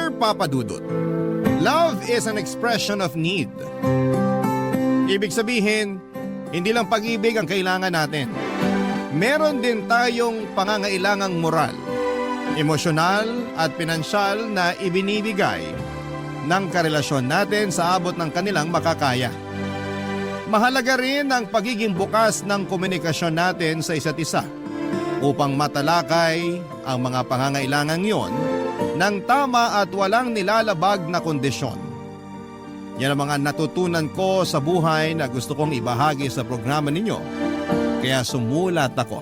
Dear Papa Dudut, love is an expression of need. Ibig sabihin, hindi lang pag-ibig ang kailangan natin. Meron din tayong pangangailangang moral, emosyonal at pinansyal na ibinibigay ng karelasyon natin sa abot ng kanilang makakaya. Mahalaga rin ang pagiging bukas ng komunikasyon natin sa isa't isa upang matalakay ang mga pangangailangan yon ng tama at walang nilalabag na kondisyon. Yan ang mga natutunan ko sa buhay na gusto kong ibahagi sa programa ninyo, kaya sumulat ako.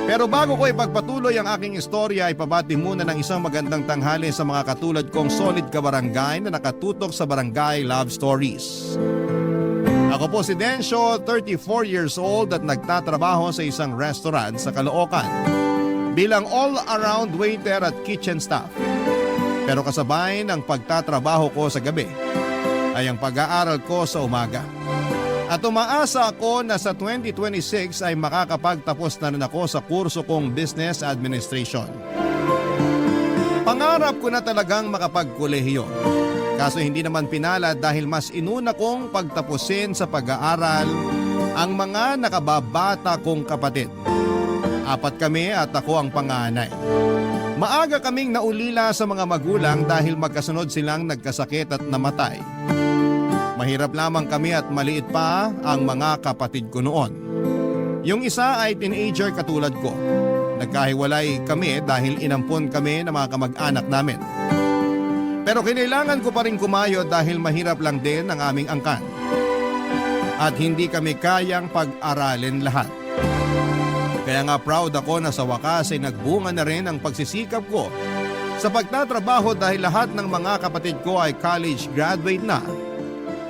Pero bago ko ipagpatuloy ang aking istorya, ipabati muna ng isang magandang tanghali sa mga katulad kong solid kabarangay na nakatutok sa Barangay Love Stories. Ako po si Dencio, 34 years old at nagtatrabaho sa isang restaurant sa Caloocan bilang all-around waiter at kitchen staff. Pero kasabay ng pagtatrabaho ko sa gabi ay ang pag-aaral ko sa umaga. At umaasa ako na sa 2026 ay makakapagtapos na rin ako sa kurso kong Business Administration. Pangarap ko na talagang makapagkolehiyo. Kaso hindi naman pinalad dahil mas inuna kong pagtapusin sa pag-aaral ang mga nakababata kong kapatid. 4 kami at ako ang panganay. Maaga kaming naulila sa mga magulang dahil magkasunod silang nagkasakit at namatay. Mahirap lamang kami at maliit pa ang mga kapatid ko noon. Yung isa ay teenager katulad ko. Nagkahiwalay kami dahil inampon kami ng mga kamag-anak namin. Pero kinailangan ko pa rin kumayo dahil mahirap lang din ang aming angkan. At hindi kami kayang pag-aralin lahat. Kaya nga proud ako na sa wakas ay nagbunga na rin ang pagsisikap ko sa pagtatrabaho dahil lahat ng mga kapatid ko ay college graduate na.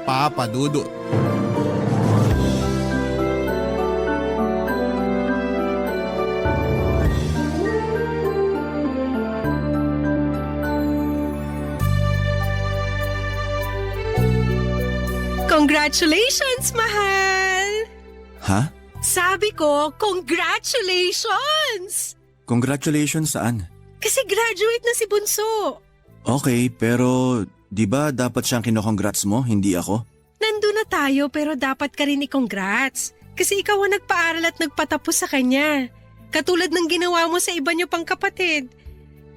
Papa Dudut. Congratulations, mahal! Ha? Sabi ko, congratulations! Congratulations saan? Kasi graduate na si Bunso. Okay, pero di ba dapat siyang kinokongrats mo, hindi ako? Nandun na tayo pero dapat ka rin i-congrats. Kasi ikaw ang nagpaaral at nagpatapos sa kanya. Katulad ng ginawa mo sa iba niyo pang kapatid.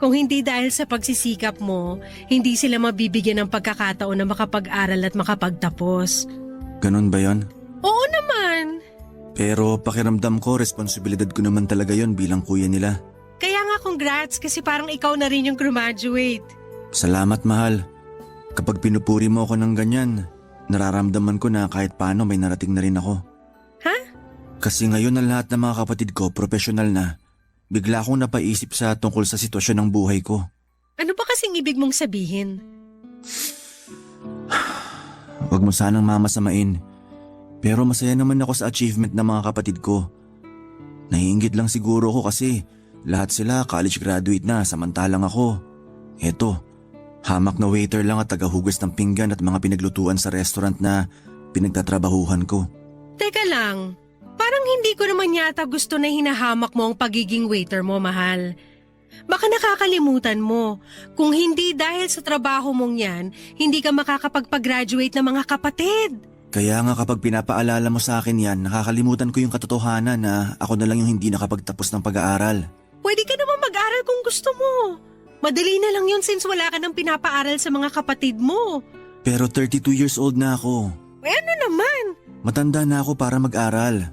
Kung hindi dahil sa pagsisikap mo, hindi sila mabibigyan ng pagkakataon na makapag-aral at makapagtapos. Ganun ba yon? Oo naman. Pero pakiramdam ko, responsibilidad ko naman talaga yon bilang kuya nila. Kaya nga congrats kasi parang ikaw na rin yung graduate. Salamat, mahal. Kapag pinupuri mo ako ng ganyan, nararamdaman ko na kahit paano may narating na rin ako. Ha? Kasi ngayon na lahat ng mga kapatid ko profesional na, bigla akong napaisip sa tungkol sa sitwasyon ng buhay ko. Ano ba kasing ibig mong sabihin? Huwag mo sanang mamasamain. Pero masaya naman ako sa achievement ng mga kapatid ko. Naiinggit lang siguro ako kasi lahat sila college graduate na samantalang ako. Eto, hamak na waiter lang at tagahugas ng pinggan at mga pinaglutuan sa restaurant na pinagtatrabahuhan ko. Teka lang, parang hindi ko naman yata gusto na hinahamak mo ang pagiging waiter mo, mahal. Baka nakakalimutan mo, kung hindi dahil sa trabaho mong yan, hindi ka makakapagpag-graduate ng mga kapatid. Kaya nga kapag pinapaalala mo sa akin yan, nakakalimutan ko yung katotohanan na ako na lang yung hindi nakapagtapos ng pag-aaral. Pwede ka naman mag-aral kung gusto mo. Madali na lang yun since wala ka nang pinapaaral sa mga kapatid mo. Pero 32 years old na ako. Eh ano naman? Matanda na ako para mag-aral.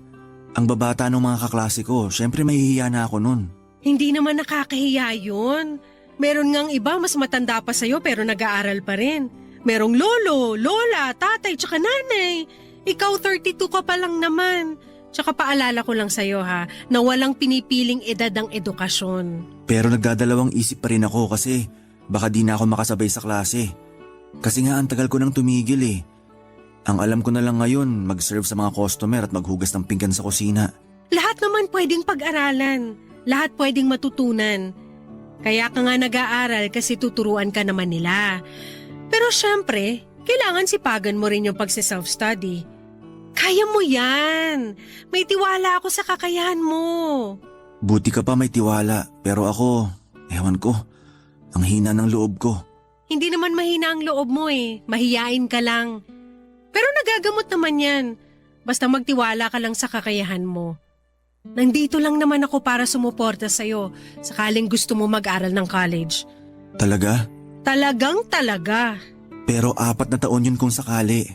Ang babata ng mga kaklase ko, syempre mahihiya na ako nun. Hindi naman nakakahiya yun. Meron ngang iba mas matanda pa sa'yo pero nag-aaral pa rin. Merong lolo, lola, tatay, tsaka nanay. Ikaw 32 ka pa lang naman. Tsaka paalala ko lang sa'yo ha, na walang pinipiling edad ang edukasyon. Pero nagdadalawang isip pa rin ako kasi baka di na ako makasabay sa klase. Kasi nga ang tagal ko nang tumigil eh. Ang alam ko na lang ngayon, mag-serve sa mga customer at maghugas ng pinggan sa kusina. Lahat naman pwedeng pag-aralan. Lahat pwedeng matutunan. Kaya ka nga nag-aaral kasi tuturuan ka naman nila. Pero syempre, kailangan sipagan mo rin yung pagsi-self-study. Kaya mo yan. May tiwala ako sa kakayahan mo. Buti ka pa may tiwala, pero ako, ewan ko. Ang hina ng loob ko. Hindi naman mahina ang loob mo eh. Mahiyain ka lang. Pero nagagamot naman yan. Basta magtiwala ka lang sa kakayahan mo. Nandito lang naman ako para sumuporta sa'yo sakaling gusto mo mag-aral ng college. Talaga? Talagang talaga. Pero 4 na taon yun kung sakali.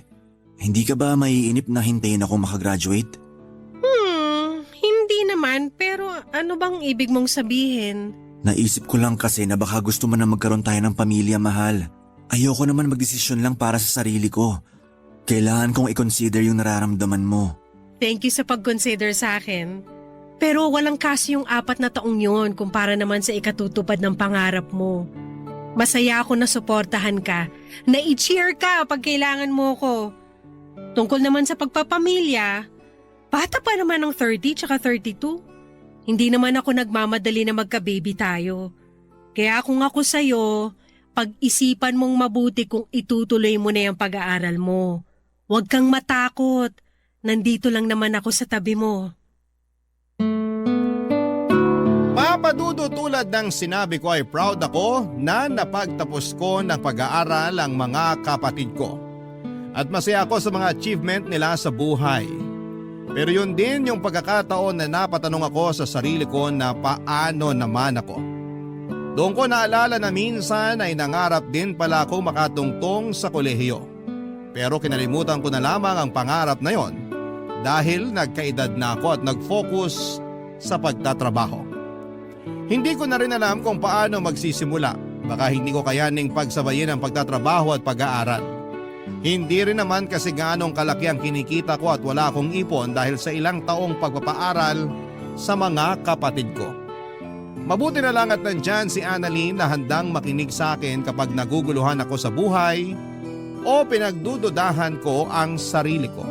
Hindi ka ba maiinip na hintayin ako makagraduate? Hindi naman. Pero ano bang ibig mong sabihin? Naisip ko lang kasi na baka gusto mo na magkaroon tayo ng pamilya, mahal. Ayoko naman magdesisyon lang para sa sarili ko. Kailangan kong i-consider yung nararamdaman mo. Thank you sa pag-consider sa akin. Pero walang kasi yung 4 na taong yun kumpara naman sa ikatutupad ng pangarap mo. Masaya ako na suportahan ka, na i-cheer ka pag kailangan mo ko. Tungkol naman sa pagpapamilya, bata pa naman ng 30 tsaka 32. Hindi naman ako nagmamadali na magka-baby tayo. Kaya kung ako sa'yo, pag-isipan mong mabuti kung itutuloy mo na yung pag-aaral mo. Huwag kang matakot. Nandito lang naman ako sa tabi mo. Papadudo tulad ng sinabi ko ay proud ako na napagtapos ko ng pag-aaral ang mga kapatid ko. At masaya ako sa mga achievement nila sa buhay. Pero yun din yung pagkakataon na napatanong ako sa sarili ko na paano naman ako. Doon ko naalala na minsan ay nangarap din pala akong makatungtong sa kolehiyo. Pero kinalimutan ko na lamang ang pangarap na yon dahil nagkaedad na ako at nag-focus sa pagtatrabaho. Hindi ko na rin alam kung paano magsisimula. Baka hindi ko kayaning pagsabayin ang pagtatrabaho at pag-aaral. Hindi rin naman kasi ganong kalaki ang kinikita ko at wala akong ipon dahil sa ilang taong pagpapaaral sa mga kapatid ko. Mabuti na lang at nandyan si Annalyn na handang makinig sa akin kapag naguguluhan ako sa buhay o pinagdududahan ko ang sarili ko.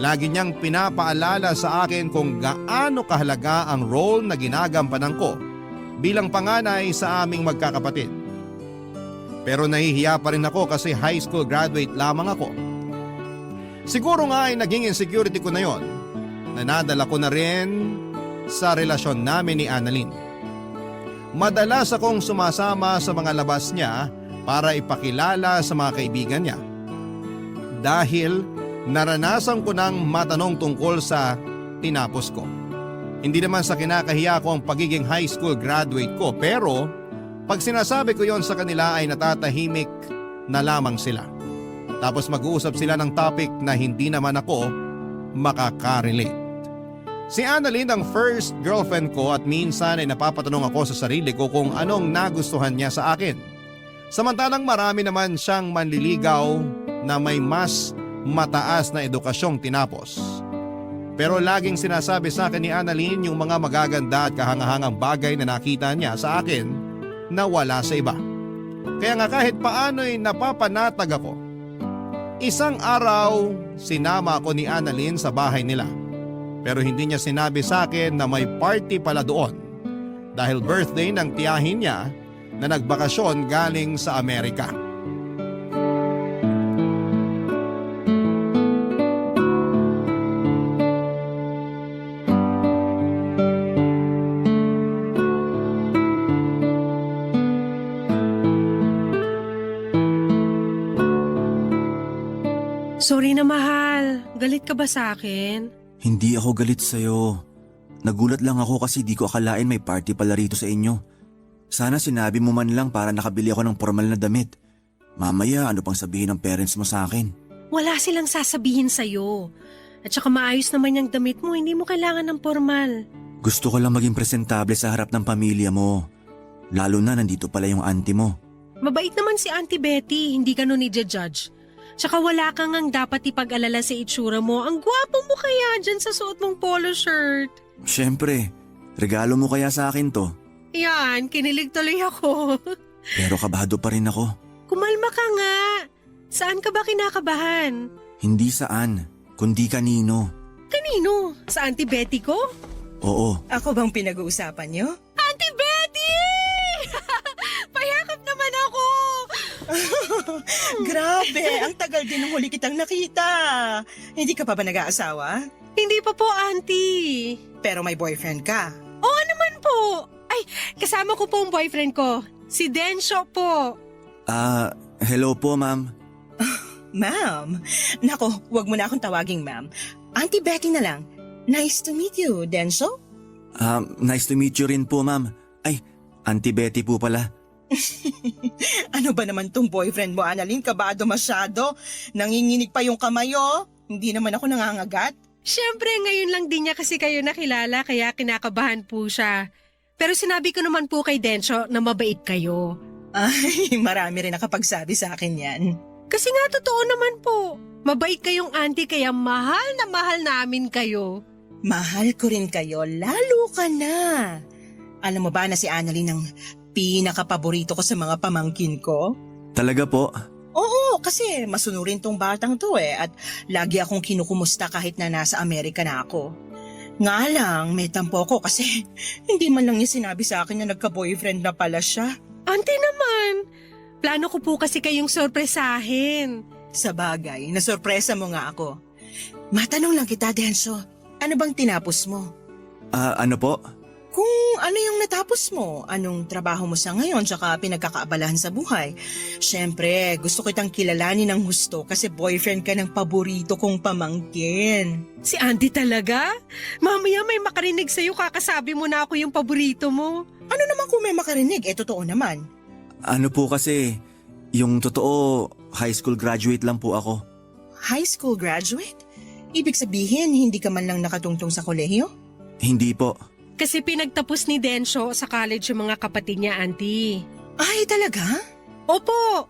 Lagi niyang pinapaalala sa akin kung gaano kahalaga ang role na ginagampanan ko bilang panganay sa aming magkakapatid. Pero nahihiya pa rin ako kasi high school graduate lamang ako. Siguro nga ay naging insecurity ko na yon na nadala ko na rin sa relasyon namin ni Annalyn. Madalas akong sumasama sa mga labas niya para ipakilala sa mga kaibigan niya. Dahil naranasan ko nang matanong tungkol sa tinapos ko. Hindi naman sa kinakahiya ko ang pagiging high school graduate ko, pero pag sinasabi ko yon sa kanila ay natatahimik na lamang sila. Tapos mag-uusap sila ng topic na hindi naman ako makaka-relate. Si Annalyn ang first girlfriend ko at minsan ay napapatanong ako sa sarili ko kung anong nagustuhan niya sa akin. Samantalang marami naman siyang manliligaw na may mas mataas na edukasyong tinapos. Pero laging sinasabi sa akin ni Annalyn yung mga magaganda at kahangahangang bagay na nakita niya sa akin na wala sa iba. Kaya nga kahit paano'y napapanatag ako. Isang araw, sinama ako ni Annalyn sa bahay nila. Pero hindi niya sinabi sa akin na may party pala doon dahil birthday ng tiyahin niya na nagbakasyon galing sa Amerika. Sorry na mahal. Galit ka ba sa akin? Hindi ako galit sa'yo. Nagulat lang ako kasi di ko akalain may party pala rito sa inyo. Sana sinabi mo man lang para nakabili ako ng formal na damit. Mamaya ano pang sabihin ng parents mo sa akin? Wala silang sasabihin sa'yo. At saka maayos naman yung damit mo, hindi mo kailangan ng formal. Gusto ko lang maging presentable sa harap ng pamilya mo. Lalo na nandito pala yung auntie mo. Mabait naman si Auntie Betty, hindi ka nun i-judge. Tsaka wala kang ang dapat ipag-alala sa itsura mo. Ang gwapo mo kaya dyan sa suot mong polo shirt. Siyempre, regalo mo kaya sa akin to? Yan, kinilig tuloy ako. Pero kabado pa rin ako. Kumalma ka nga. Saan ka ba kinakabahan? Hindi saan, kundi kanino. Kanino? Sa Auntie Betty ko? Oo, Ako bang pinag-uusapan niyo? Auntie Betty! Payakap naman ako! Grabe, ang tagal din nung huli kitang nakita. Hindi ka pa ba nag-aasawa? Hindi pa po, Auntie. Pero may boyfriend ka. Oo naman po. Ay, kasama ko po ang boyfriend ko. Si Densyo po. Hello po ma'am. Ma'am. Nako, wag mo na akong tawaging ma'am. Auntie Betty na lang. Nice to meet you, Densyo. Nice to meet you rin po ma'am. Ay, Auntie Betty po pala. Ano ba naman tong boyfriend mo, Annalyn? Kabado masyado. Nanginginig pa yung kamay, oh. Hindi naman ako nangangagat. Siyempre, ngayon lang din niya kasi kayo nakilala kaya kinakabahan po siya. Pero sinabi ko naman po kay Densyo na mabait kayo. Ay, marami rin nakapagsabi sa akin yan. Kasi nga totoo naman po. Mabait kayong auntie kaya mahal na mahal namin kayo. Mahal ko rin kayo, lalo ka na. Alam mo ba na si Annalyn ang pinakapaborito ko sa mga pamangkin ko? Talaga po? Oo, kasi masunurin tong batang to at lagi akong kinukumusta kahit na nasa Amerika na ako. Nga lang, may tampo ko kasi hindi man lang niya sinabi sa akin na nagka-boyfriend na pala siya. Auntie naman, plano ko po kasi kayong sorpresahin. Sa bagay, nasorpresa mo nga ako. Matanong lang kita, Densyo, ano bang tinapos mo? Ano po? Kung ano yung natapos mo, anong trabaho mo sa ngayon tsaka pinagkakaabalahan sa buhay. Siyempre, gusto kitang kilalanin ng husto kasi boyfriend ka ng paborito kong pamangkin. Si Auntie talaga? Mamaya may makarinig sa'yo kakasabi mo na ako yung paborito mo. Ano naman kung may makarinig? Totoo naman. Ano po kasi, yung totoo, high school graduate lang po ako. High school graduate? Ibig sabihin, hindi ka man lang nakatungtong sa kolehiyo? Hindi po. Kasi pinagtapos ni Densyo sa college yung mga kapatid niya, Auntie. Ay, talaga? Opo.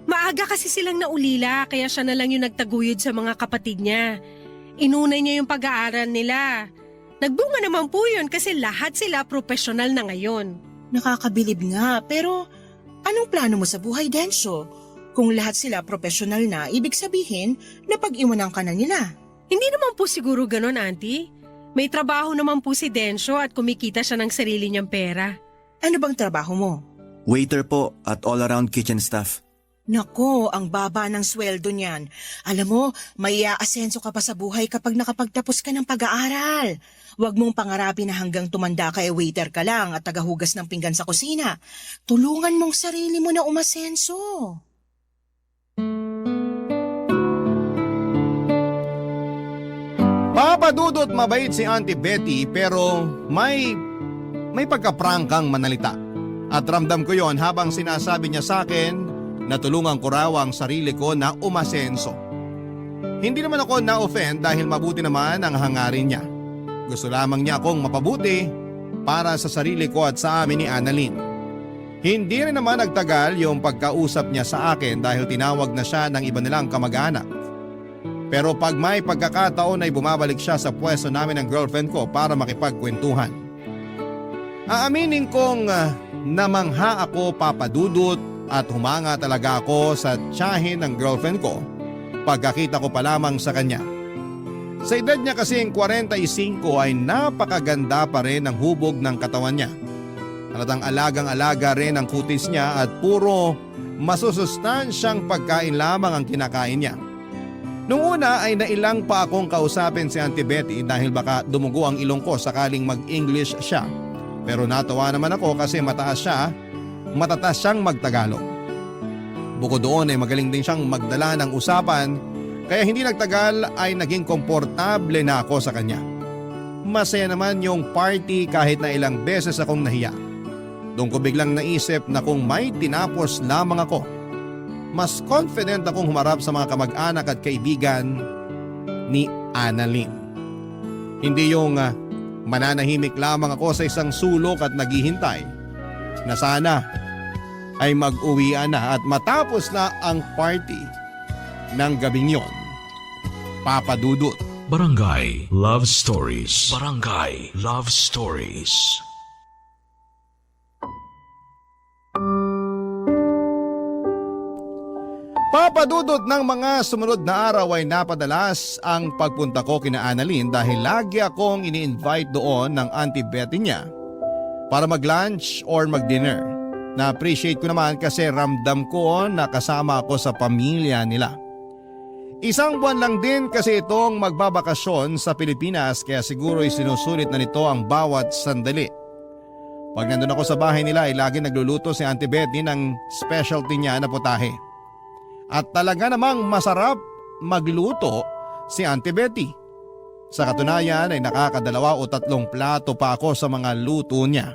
Maaga kasi silang naulila kaya siya na lang yung nagtaguyod sa mga kapatid niya. Inunay niya yung pag-aaral nila. Nagbunga naman po yun kasi lahat sila profesional na ngayon. Nakakabilib nga, pero anong plano mo sa buhay, Densyo? Kung lahat sila profesional na, ibig sabihin na pag-iwanan ka na nila. Hindi naman po siguro ganon, Auntie. May trabaho naman po si Densyo at kumikita siya ng sarili niyang pera. Ano bang trabaho mo? Waiter po at all-around kitchen staff. Nako, ang baba ng sweldo niyan. Alam mo, may aasenso ka pa sa buhay kapag nakapagtapos ka ng pag-aaral. Huwag mong pangarapin na hanggang tumanda ka waiter ka lang at tagahugas ng pinggan sa kusina. Tulungan mong sarili mo na umasenso. Papadudot mabait si Auntie Betty pero may pagkaprangkang manalita. At ramdam ko yon habang sinasabi niya sa akin na tulungan ko raw ang sarili ko na umasenso. Hindi naman ako na-offend dahil mabuti naman ang hangarin niya. Gusto lamang niya akong mapabuti para sa sarili ko at sa amin ni Annalyn. Hindi rin naman nagtagal yung pagkausap niya sa akin dahil tinawag na siya ng iba nilang kamag-anak. Pero pag may pagkakataon ay bumabalik siya sa pwesto namin ng girlfriend ko para makipagkwentuhan. Aaminin kong namangha ako, papadudot, at humanga talaga ako sa tiyahin ng girlfriend ko pagkakita ko pa lamang sa kanya. Sa edad niya kasing 45 ay napakaganda pa rin ang hubog ng katawan niya. Halatang alagang-alaga rin ang kutis niya at puro masusustansyang pagkain lamang ang kinakain niya. Noong una ay nailang pa akong kausapin si Auntie Betty dahil baka dumugo ang ilong ko sakaling mag-English siya. Pero natawa naman ako kasi matatas siyang magtagalog. Bukod doon ay magaling din siyang magdala ng usapan kaya hindi nagtagal ay naging komportable na ako sa kanya. Masaya naman yung party kahit na ilang beses akong nahiya. Doon ko biglang naisip na kung may tinapos lamang ako, mas confident akong humarap sa mga kamag-anak at kaibigan ni Annalyn. Hindi yung mananahimik lamang ako sa isang sulok at naghihintay na sana ay mag-uwian na at matapos na ang party ng gabing yon. Papadudot. Barangay Love Stories. Barangay Love Stories. Papadudot ng mga sumunod na araw ay napadalas ang pagpunta ko kina Annalyn dahil lagi akong ini-invite doon ng Auntie Betty niya para mag-lunch or mag-dinner. Na-appreciate ko naman kasi ramdam ko na kasama ako sa pamilya nila. Isang buwan lang din kasi itong magbabakasyon sa Pilipinas kaya siguro isinusulit na nito ang bawat sandali. Pag nandun ako sa bahay nila ay lagi nagluluto si Auntie Betty ng specialty niya na putahe. At talaga namang masarap magluto si Auntie Betty. Sa katunayan ay nakakadalawa o 3 plato pa ako sa mga luto niya.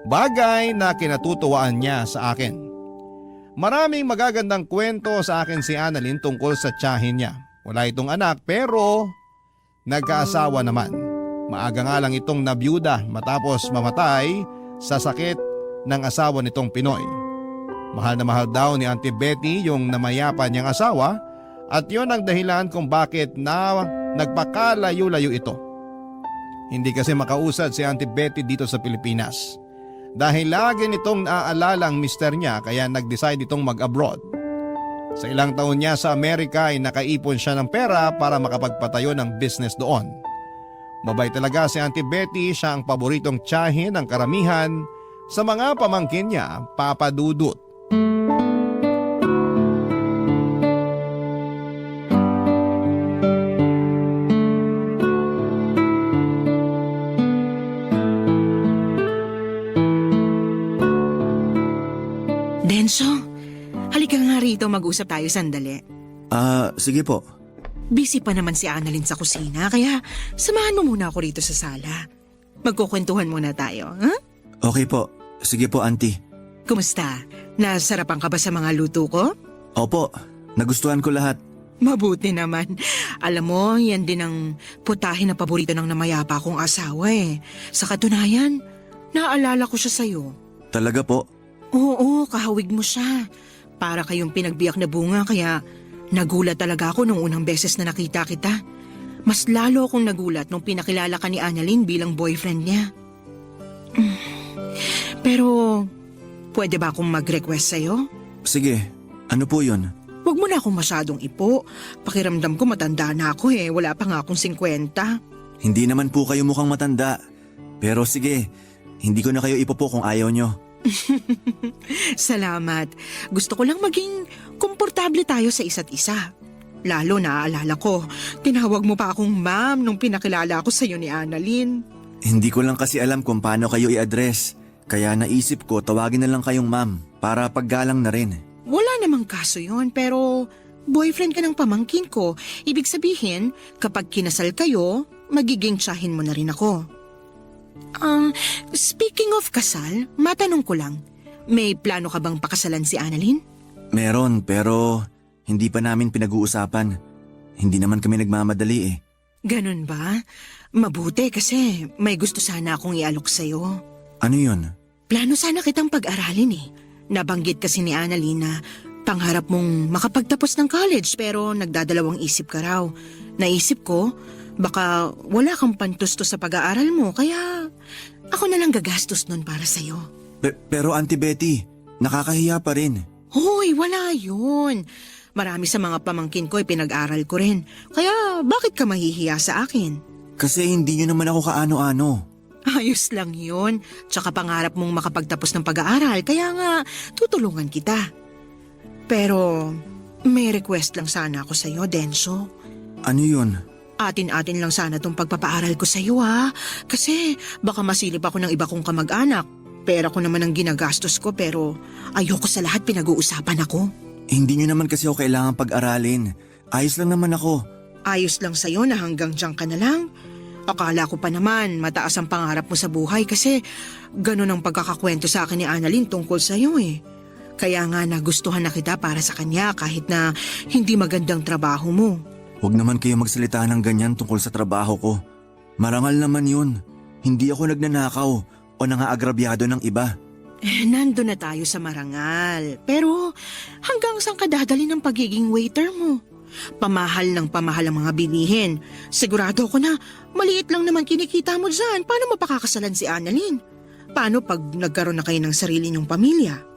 Bagay na kinatutuwaan niya sa akin. Maraming magagandang kwento sa akin si Annalyn tungkol sa tiyahin niya. Wala itong anak pero nagkaasawa naman. Maaga nga lang itong nabiyuda matapos mamatay sa sakit ng asawa nitong Pinoy. Mahal na mahal daw ni Auntie Betty yung namayapa niyang asawa at yon ang dahilan kung bakit nagpakalayo-layo ito. Hindi kasi makausad si Auntie Betty dito sa Pilipinas. Dahil lagi nitong naaalala ang mister niya kaya nag-decide itong mag-abroad. Sa ilang taon niya sa Amerika ay nakaipon siya ng pera para makapagpatayo ng business doon. Mabait talaga si Auntie Betty, siya ang paboritong tiyahin ng karamihan sa mga pamangkin niya, Papa Dudut. Denso, halika nga rito mag-usap tayo sandali. Sige po. Busy pa naman si Annalyn sa kusina, kaya samahan mo muna ako rito sa sala. Magkukwentuhan muna tayo, ha? Okay po. Sige po, auntie. Kumusta? Nasarapan ka ba sa mga luto ko? Opo, nagustuhan ko lahat. Mabuti naman. Alam mo, yan din ang putahe na paborito ng namayapa kong asawa eh. Sa katunayan, naalala ko siya sa'yo. Talaga po? Oo, kahawig mo siya. Para kayong pinagbiyak na bunga kaya nagulat talaga ako nung unang beses na nakita kita. Mas lalo akong nagulat nung pinakilala ka ni Annalyn bilang boyfriend niya. Pero, pwede ba akong mag-request sa'yo? Sige, ano po yun? Huwag mo na akong masyadong ipo. Pakiramdam ko matanda na ako eh. Wala pa nga akong 50. Hindi naman po kayo mukhang matanda. Pero sige, hindi ko na kayo ipopo kung ayaw nyo. Salamat. Gusto ko lang maging komportable tayo sa isa't isa. Lalo naaalala ko, tinawag mo pa akong ma'am nung pinakilala ako sa'yo ni Annalyn. Hindi ko lang kasi alam kung paano kayo i-address. Kaya naisip ko tawagin na lang kayong ma'am para paggalang na rin. Wala namang kaso yon, pero boyfriend ka ng pamangkin ko. Ibig sabihin, kapag kinasal kayo, magiging tiyahin mo na rin ako. Speaking of kasal, matanong ko lang, may plano ka bang pakasalan si Annalyn? Meron pero hindi pa namin pinag-uusapan. Hindi naman kami nagmamadali eh. Ganun ba? Mabuti kasi may gusto sana akong ialok sa'yo. Ano yun? Plano sana kitang pag-aralin eh. Nabanggit kasi ni Annalyn na pangarap mong makapagtapos ng college pero nagdadalawang isip ka raw. Naisip ko, baka wala kang pantusto sa pag-aaral mo kaya ako na lang gagastos nun para sa'yo. Pero Auntie Betty, nakakahiya pa rin. Hoy, wala yun. Marami sa mga pamangkin ko ay pinag-aral ko rin. Kaya bakit ka mahihiya sa akin? Kasi hindi nyo naman ako kaano-ano. Ayos lang yun. Tsaka pangarap mong makapagtapos ng pag-aaral, kaya nga tutulungan kita. Pero may request lang sana ako sa'yo, Denso. Ano yun? Atin-atin lang sana tong pagpapaaral ko sa'yo ha. Kasi baka masilip ako ng iba kong kamag-anak. Pera ko naman ang ginagastos ko pero ayoko sa lahat pinag-uusapan ako. Hindi nyo naman kasi ako kailangan pag-aralin. Ayos lang naman ako. Ayos lang sa'yo na hanggang dyan ka na lang. Akala ko pa naman mataas ang pangarap mo sa buhay kasi ganun ang pagkakakwento sa akin ni Annalyn tungkol sa'yo eh. Kaya nga nagustuhan na kita para sa kanya kahit na hindi magandang trabaho mo. Huwag naman kayo magsalita ng ganyan tungkol sa trabaho ko. Marangal naman yun. Hindi ako nagnanakaw o nangaagrabyado ng iba. Nando na tayo sa marangal. Pero hanggang saan ka dadali ng pagiging waiter mo? Pamahal ng pamahal ang mga bilihin. Sigurado ko na maliit lang naman kinikita mo dyan. Paano mo pakakasalan si Annalyn? Paano pag nagkaroon na kayo ng sarili niyong pamilya?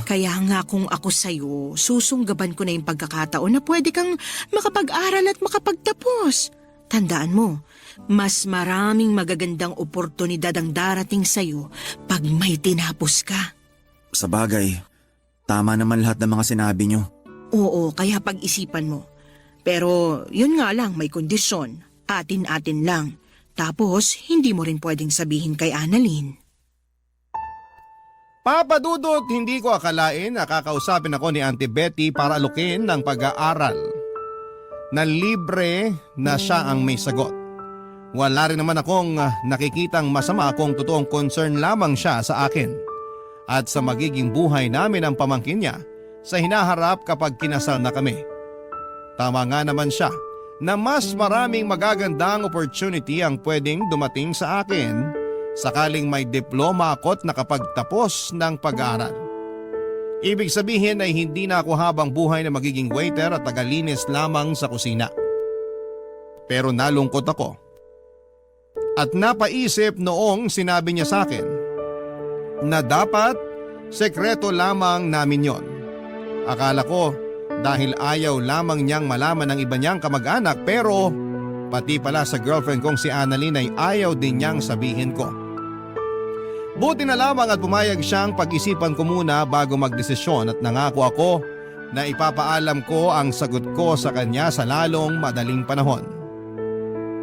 Kaya nga kung ako sa'yo, susunggaban ko na yung pagkakataon na pwede kang makapag-aral at makapagtapos. Tandaan mo, mas maraming magagandang oportunidad ang darating sa'yo pag may tinapos ka. Sa bagay, tama naman lahat ng mga sinabi nyo. Oo, kaya pag-isipan mo. Pero yun nga lang, may kondisyon. Atin-atin lang. Tapos, hindi mo rin pwedeng sabihin kay Annalyn. Papa Dudut, hindi ko akalain na kakausapin ako ni Auntie Betty para alukin ng pag-aaral. Na libre na siya ang may sagot. Wala rin naman akong nakikitang masama kung totoong concern lamang siya sa akin at sa magiging buhay namin ang pamangkin niya sa hinaharap kapag kinasal na kami. Tama nga naman siya na mas maraming magagandang opportunity ang pwedeng dumating sa akin sakaling may diploma ako't nakapagtapos ng pag-aaral. Ibig sabihin ay hindi na ako habang buhay na magiging waiter at tagalinis lamang sa kusina. Pero nalungkot ako. At napaisip noong sinabi niya sa akin na dapat sekreto lamang namin yon. Akala ko dahil ayaw lamang niyang malaman ng iba niyang kamag-anak pero pati pala sa girlfriend kong si Annalyn ay ayaw din niyang sabihin ko. Buti na lamang at pumayag siyang pag-isipan ko muna bago magdesisyon at nangako ako na ipapaalam ko ang sagot ko sa kanya sa lalong madaling panahon.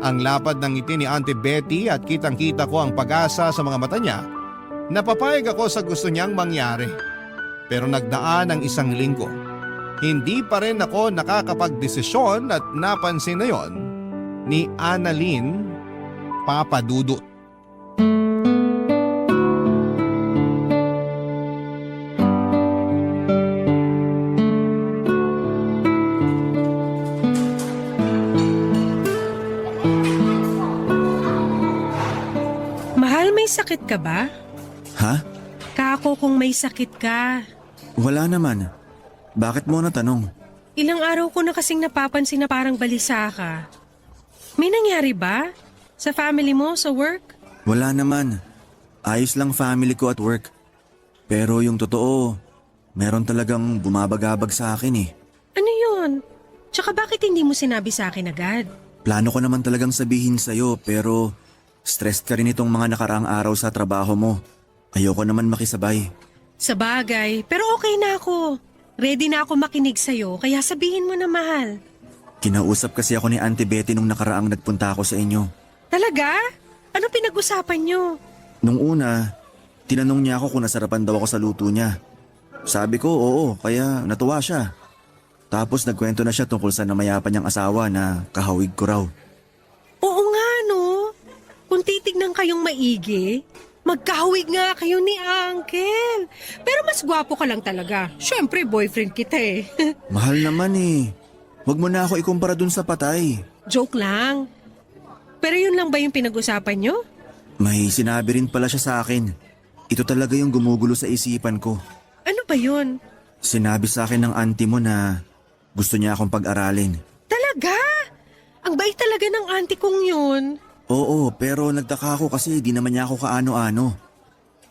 Ang lapad ng ngiti ni Auntie Betty at kitang-kita ko ang pag-asa sa mga mata niya na papayag ako sa gusto niyang mangyari. Pero nagdaan ang isang linggo. Hindi pa rin ako nakakapagdesisyon at napansin na yon ni Annalyn, Papa Dudut. Mahal, may sakit ka ba? Ha? Kako kung may sakit ka. Wala naman. Bakit mo natanong? Ilang araw ko na kasing napapansin na parang balisa ka. May nangyari ba? Sa family mo, sa work? Wala naman. Ayos lang family ko at work. Pero yung totoo, meron talagang bumabagabag sa akin eh. Ano yun? Tsaka bakit hindi mo sinabi sa akin agad? Plano ko naman talagang sabihin sa'yo pero stressed ka rin itong mga nakaraang araw sa trabaho mo. Ayoko naman makisabay. Sa bagay, pero okay na ako. Ready na ako makinig sa'yo, kaya sabihin mo na, mahal. Kinausap kasi ako ni Auntie Betty nung nakaraang nagpunta ako sa inyo. Talaga? Ano pinag-usapan nyo? Nung una, tinanong niya ako kung nasarapan daw ako sa luto niya. Sabi ko oo, kaya natuwa siya. Tapos nagkwento na siya tungkol sa namayapan niyang asawa na kahawig ko raw. Oo nga, no? Kung titignan kayong maigi, magkahawig nga kayo ni Uncle. Pero mas gwapo ka lang talaga. Siyempre, boyfriend kita eh. Mahal naman eh. Huwag mo na ako ikumpara dun sa patay. Joke lang. Pero yun lang ba yung pinag-usapan nyo? May sinabi rin pala siya sa akin. Ito talaga yung gumugulo sa isipan ko. Ano ba yun? Sinabi sa akin ng auntie mo na gusto niya akong pag-aralin. Talaga? Ang bait talaga ng auntie kong yun. Oo, pero nagtaka ako kasi di naman niya ako kaano-ano.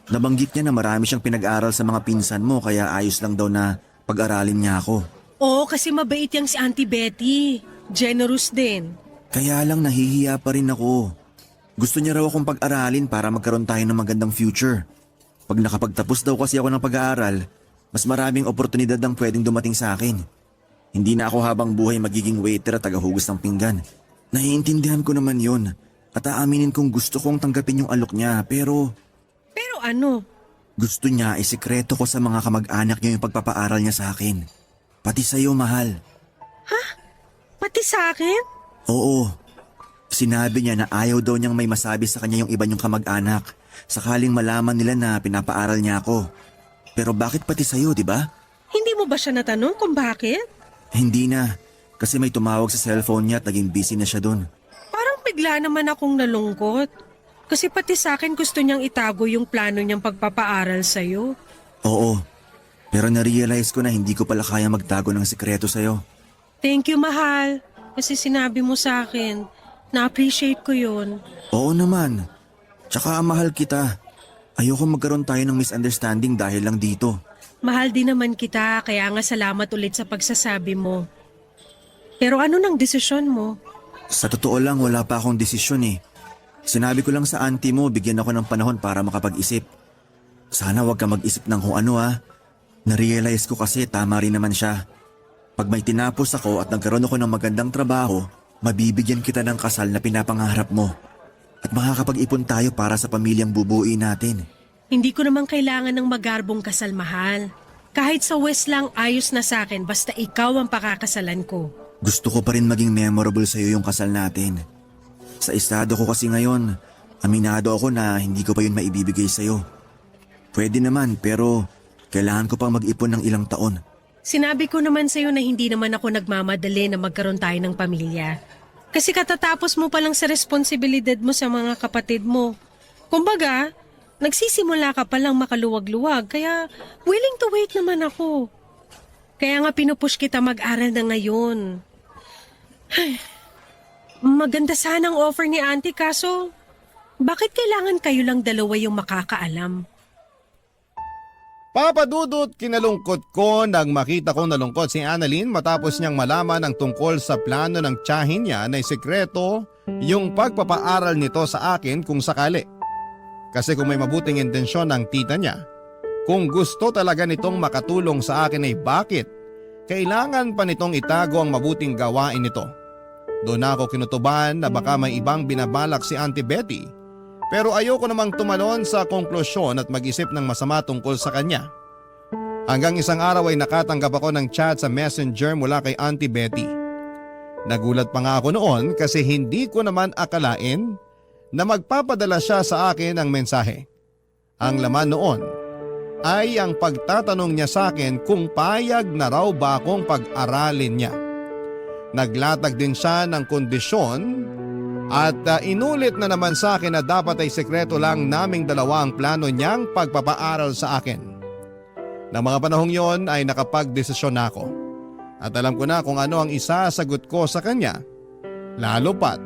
Nabanggit niya na marami siyang pinag-aral sa mga pinsan mo kaya ayos lang daw na pag-aralin niya ako. Oo, kasi mabait yang si Auntie Betty. Generous din. Kaya lang nahihiya pa rin ako. Gusto niya raw akong pag-aralin para magkaroon tayo ng magandang future. Pag nakapagtapos daw kasi ako ng pag-aaral, mas maraming oportunidad ang pwedeng dumating sa akin. Hindi na ako habang buhay magiging waiter at tagahugas ng pinggan. Naiintindihan ko naman yon. At aaminin kong gusto kong tanggapin yung alok niya pero Pero ano? gusto niya isikreto ko sa mga kamag-anak niya yung pagpapaaral niya sa akin. Pati sa'yo, mahal. Pati sa akin? Oo. Sinabi niya na ayaw daw niyang may masabi sa kanya yung iba niyong kamag-anak sakaling malaman nila na pinapaaral niya ako. Pero bakit pati sa'yo, di ba? Hindi mo ba siya natanong kung bakit? Hindi na. Kasi may tumawag sa cellphone niya at naging busy na siya dun. Parang bigla naman akong nalungkot. Kasi pati sa akin gusto niyang itago yung plano niyang pagpapaaral sa'yo. Oo. Pero na-realize ko na hindi ko pala kaya magtago ng sikreto sa'yo. Thank you, mahal. Kasi sinabi mo sa akin. Na-appreciate ko yun. Oo naman. Tsaka mahal kita. Ayoko magkaroon tayo ng misunderstanding dahil lang dito. Mahal din naman kita, kaya nga salamat ulit sa pagsasabi mo. Pero ano nang desisyon mo? Sa totoo lang wala pa akong desisyon eh. Sinabi ko lang sa auntie mo bigyan ako ng panahon para makapag-isip. Sana wag ka mag-isip ng kung ano ah. Narealize ko kasi tama rin naman siya. Pag may tinapos ako at nagkaroon ako ng magandang trabaho, mabibigyan kita ng kasal na pinapangarap mo. At makakapag-ipon tayo para sa pamilyang bubuuin natin. Hindi ko naman kailangan ng magarbong kasal, mahal. Kahit sa West lang ayos na sa akin basta ikaw ang pakakasalan ko. Gusto ko pa rin maging memorable sa'yo yung kasal natin. Sa estado ko kasi ngayon, aminado ako na hindi ko pa yun maibibigay sa'yo. Pwede naman pero kailangan ko pang mag-ipon ng ilang taon. Sinabi ko naman sa'yo na hindi naman ako nagmamadali na magkaroon tayo ng pamilya. Kasi katatapos mo pa lang sa responsibilidad mo sa mga kapatid mo. Kumbaga, nagsisimula ka pa lang makaluwag-luwag kaya willing to wait naman ako. Kaya nga pinupush kita mag-aral na ngayon. Ay, maganda sanang offer ni Auntie kaso bakit kailangan kayo lang dalawa yung makakaalam? Papa Dudut, kinalungkot ko nang makita kong nalungkot si Annalyn matapos niyang malaman ang tungkol sa plano ng tiyahin niya na sekreto yung pagpapaaral nito sa akin kung sakali. Kasi kung may mabuting intensyon ng tita niya, kung gusto talaga nitong makatulong sa akin ay bakit kailangan pa nitong itago ang mabuting gawain nito. Doon ako kinutuban na baka may ibang binabalak si Auntie Betty. Pero ayoko namang tumalon sa konklusyon at mag-isip ng masama tungkol sa kanya. Hanggang isang araw ay nakatanggap ako ng chat sa messenger mula kay Auntie Betty. Nagulat pa nga ako noon kasi hindi ko naman akalain na magpapadala siya sa akin ng mensahe. Ang laman noon ay ang pagtatanong niya sa akin kung payag na raw ba akong pag-aralin niya. Naglatag din siya ng kondisyon at inulit na naman sa akin na dapat ay sekreto lang naming dalawa ang plano niyang pagpapaaral sa akin. Nang mga panahong yon ay nakapagdesisyon na ako. At alam ko na kung ano ang isasagot ko sa kanya. Lalo pat,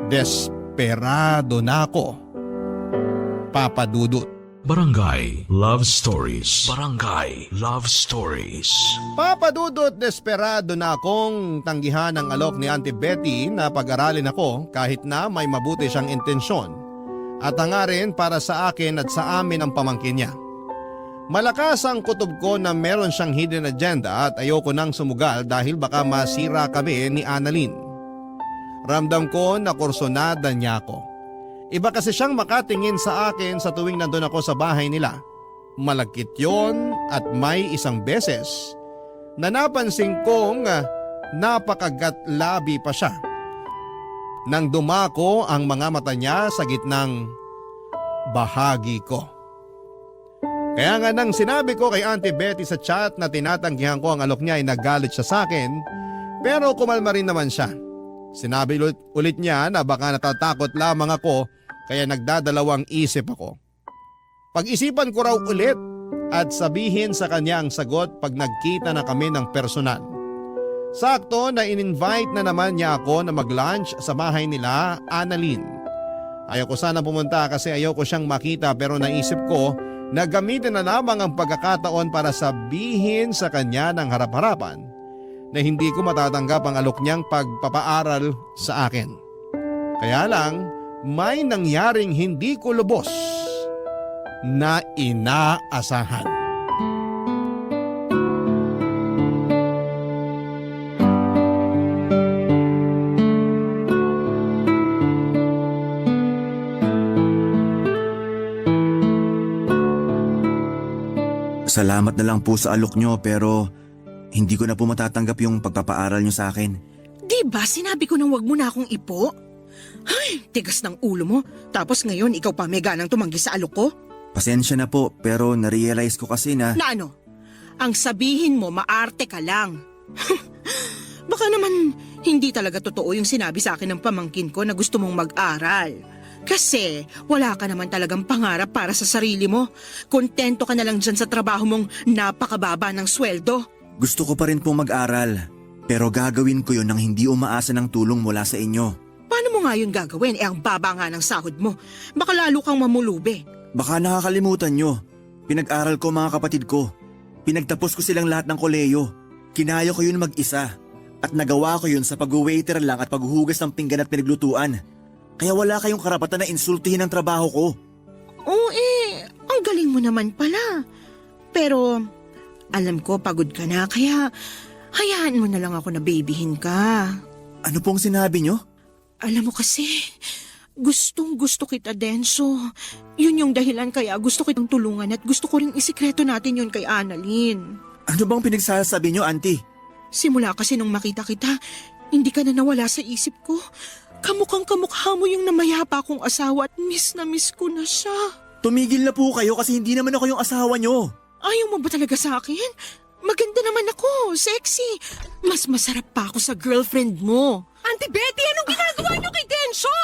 desperado na ako. Papa Dudut. Barangay Love Stories. Barangay Love Stories. Papa Dudut, desperado na akong tanggihan ang alok ni Auntie Betty na pag-aralin ako kahit na may mabuti siyang intensyon at hangarin para sa akin at sa amin ang pamangkin niya. Malakas ang kutob ko na meron siyang hidden agenda at ayoko nang sumugal dahil baka masira kami ni Annalyn. Ramdam ko na kursonada niya ako. Iba kasi siyang makatingin sa akin sa tuwing nandun ako sa bahay nila. Malagkit yon at may isang beses na napansin kong napakagat labi pa siya. Nang dumako ang mga mata niya sa gitnang bahagi ko. Kaya nga nang sinabi ko kay Auntie Betty sa chat na tinatanggihan ko ang alok niya ay nagalit siya sa akin pero kumalma rin naman siya. Sinabi ulit niya na baka natatakot lamang ako kaya nagdadalawang isip ako. Pag-isipan ko raw ulit at sabihin sa kanya ang sagot pag nagkita na kami ng personal. Sakto na in-invite na naman niya ako na mag-lunch sa bahay nila, Annalyn. Ayoko sana pumunta kasi ayoko siyang makita pero naisip ko na gamitin na lamang ang pagkakataon para sabihin sa kanya ng harap-harapan na hindi ko matatanggap ang alok niyang pagpapaaral sa akin. Kaya lang, may nangyaring hindi ko lubos na inaasahan. Salamat na lang po sa alok nyo pero hindi ko na po matatanggap yung pagpapaaral nyo sa akin. Di ba sinabi ko nang wag mo na akong ipo? Ay, tigas ng ulo mo. Tapos ngayon ikaw pa may ganang tumanggi sa alok ko? Pasensya na po pero narealize ko kasi na… Na ano? Ang sabihin mo maarte ka lang. Baka naman hindi talaga totoo yung sinabi sa akin ng pamangkin ko na gusto mong mag-aral. Kasi wala ka naman talagang pangarap para sa sarili mo. Kontento ka na lang dyan sa trabaho mong napakababa ng sweldo. Gusto ko pa rin pong mag-aral pero gagawin ko yun nang hindi umaasa ng tulong mula sa inyo. Paano mo nga yun gagawin? Ang baba nga ng sahod mo. Baka lalo kang mamulubi. Baka nakakalimutan nyo. Pinag-aral ko mga kapatid ko. Pinagtapos ko silang lahat ng koleyo. Kinaya ko yun mag-isa. At nagawa ko yun sa pag-waiter lang at paghuhugas ng pinggan at pinaglutuan. Kaya wala kayong karapatan na insultihin ang trabaho ko. Oo ang galing mo naman pala. Pero alam ko pagod ka na kaya hayaan mo na lang ako na babyhin ka. Ano pong sinabi nyo? Alam mo kasi, Gustong gusto kita, Denso. Yun yung dahilan kaya gusto kitang tulungan at gusto ko rin isikreto natin yun kay Annalyn. Ano bang pinagsasabi niyo, auntie? Simula kasi nung makita kita, hindi ka na nawala sa isip ko. Kamukhang kamukha mo yung namayapa kong asawa at miss na miss ko na siya. Tumigil na po kayo kasi hindi naman ako yung asawa niyo. Ayaw mo ba talaga sa akin? Maganda naman ako, sexy. Mas masarap pa ako sa girlfriend mo. Auntie Betty, anong ginagawa niyo kay Densyo?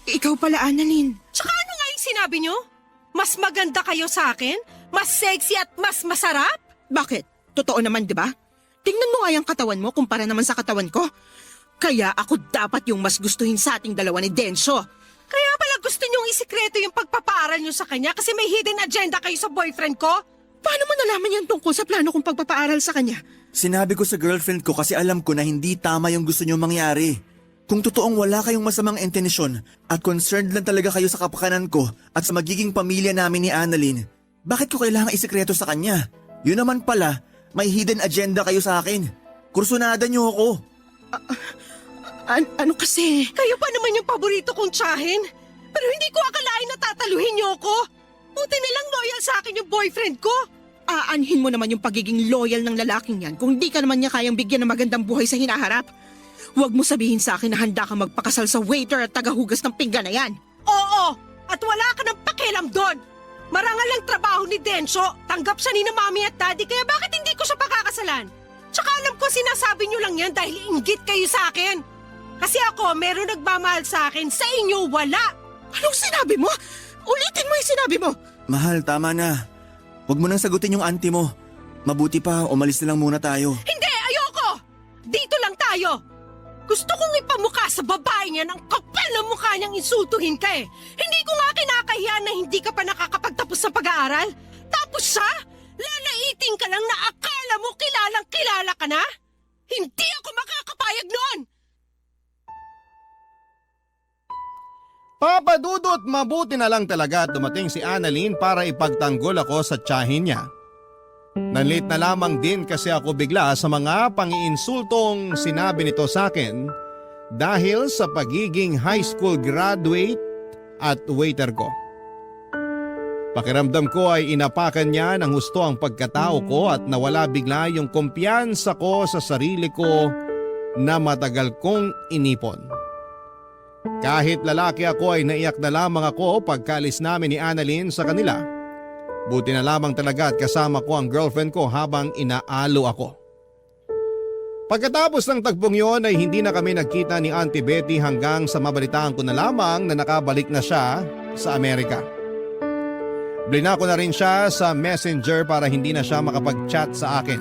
Ikaw pala, Annalyn. Tsaka ano nga yung sinabi niyo? Mas maganda kayo sa akin? Mas sexy at mas masarap? Bakit? Totoo naman, di ba? Tingnan mo nga yung katawan mo kumpara naman sa katawan ko. Kaya ako dapat yung mas gustuhin sa ating dalawa ni Densyo. Kaya pala gusto niyong isikreto yung pagpapaaral niyo sa kanya kasi may hidden agenda kayo sa boyfriend ko? Paano mo nalaman yan tungkol sa plano kong pagpapaaral sa kanya? Sinabi ko sa girlfriend ko kasi alam ko na hindi tama yung gusto niyo mangyari. Kung totoong wala kayong masamang intensyon at concerned lang talaga kayo sa kapakanan ko at sa magiging pamilya namin ni Annalyn, bakit ko kailangan isikreto sa kanya? Yun naman pala, may hidden agenda kayo sa akin. Kursunada niyo ako. Ano kasi? Kayo pa naman yung paborito kong tsahin. Pero hindi ko akalain na tataluhin niyo ako. Buti nilang loyal sa akin yung boyfriend ko. Aanhin mo naman yung pagiging loyal ng lalaking yan kung di ka naman niya kayang bigyan ng magandang buhay sa hinaharap. Huwag mo sabihin sa akin na handa ka magpakasal sa waiter at tagahugas ng pinggan na yan. Oo, at wala ka ng pakialam doon. Marangal ang trabaho ni Densyo. Tanggap siya ni na mami at daddy kaya bakit hindi ko siya pakakasalan? Tsaka alam ko sinasabi niyo lang yan dahil inggit kayo sa akin. Kasi ako, meron nagmamahal sa akin, sa inyo wala. Anong sinabi mo? Ulitin mo yung sinabi mo. Mahal, tama na. Huwag mo nang sagutin yung auntie mo. Mabuti pa, umalis na lang muna tayo. Hindi, ayoko! Dito lang tayo. Gusto kong ipamukha sa babae niya ng kapal na mukha niyang insultuhin ka eh. Hindi ko nga kinakahiya na hindi ka pa nakakapagtapos sa pag-aaral. Tapos siya, lalaiting ka lang na akala mo kilalang kilala ka na? Hindi ako makakapayag noon! Papa Dudut, mabuti na lang talaga at dumating si Annalyn para ipagtanggol ako sa tiyahin niya. Nanlit na lamang din kasi ako bigla sa mga pangiinsultong sinabi nito sa akin dahil sa pagiging high school graduate at waiter ko. Pakiramdam ko ay inapakan niya ng husto ang pagkatao ko at nawala bigla yung kumpiyansa ko sa sarili ko na matagal kong inipon. Kahit lalaki ako ay naiyak na lamang ako pagkalis namin ni Annalyn sa kanila. Buti na lamang talaga at kasama ko ang girlfriend ko habang inaalo ako. Pagkatapos ng tagpong yon ay hindi na kami nagkita ni Auntie Betty hanggang sa mabalitaan ko na lamang na nakabalik na siya sa Amerika. Blinako na rin siya sa messenger para hindi na siya makapag-chat sa akin.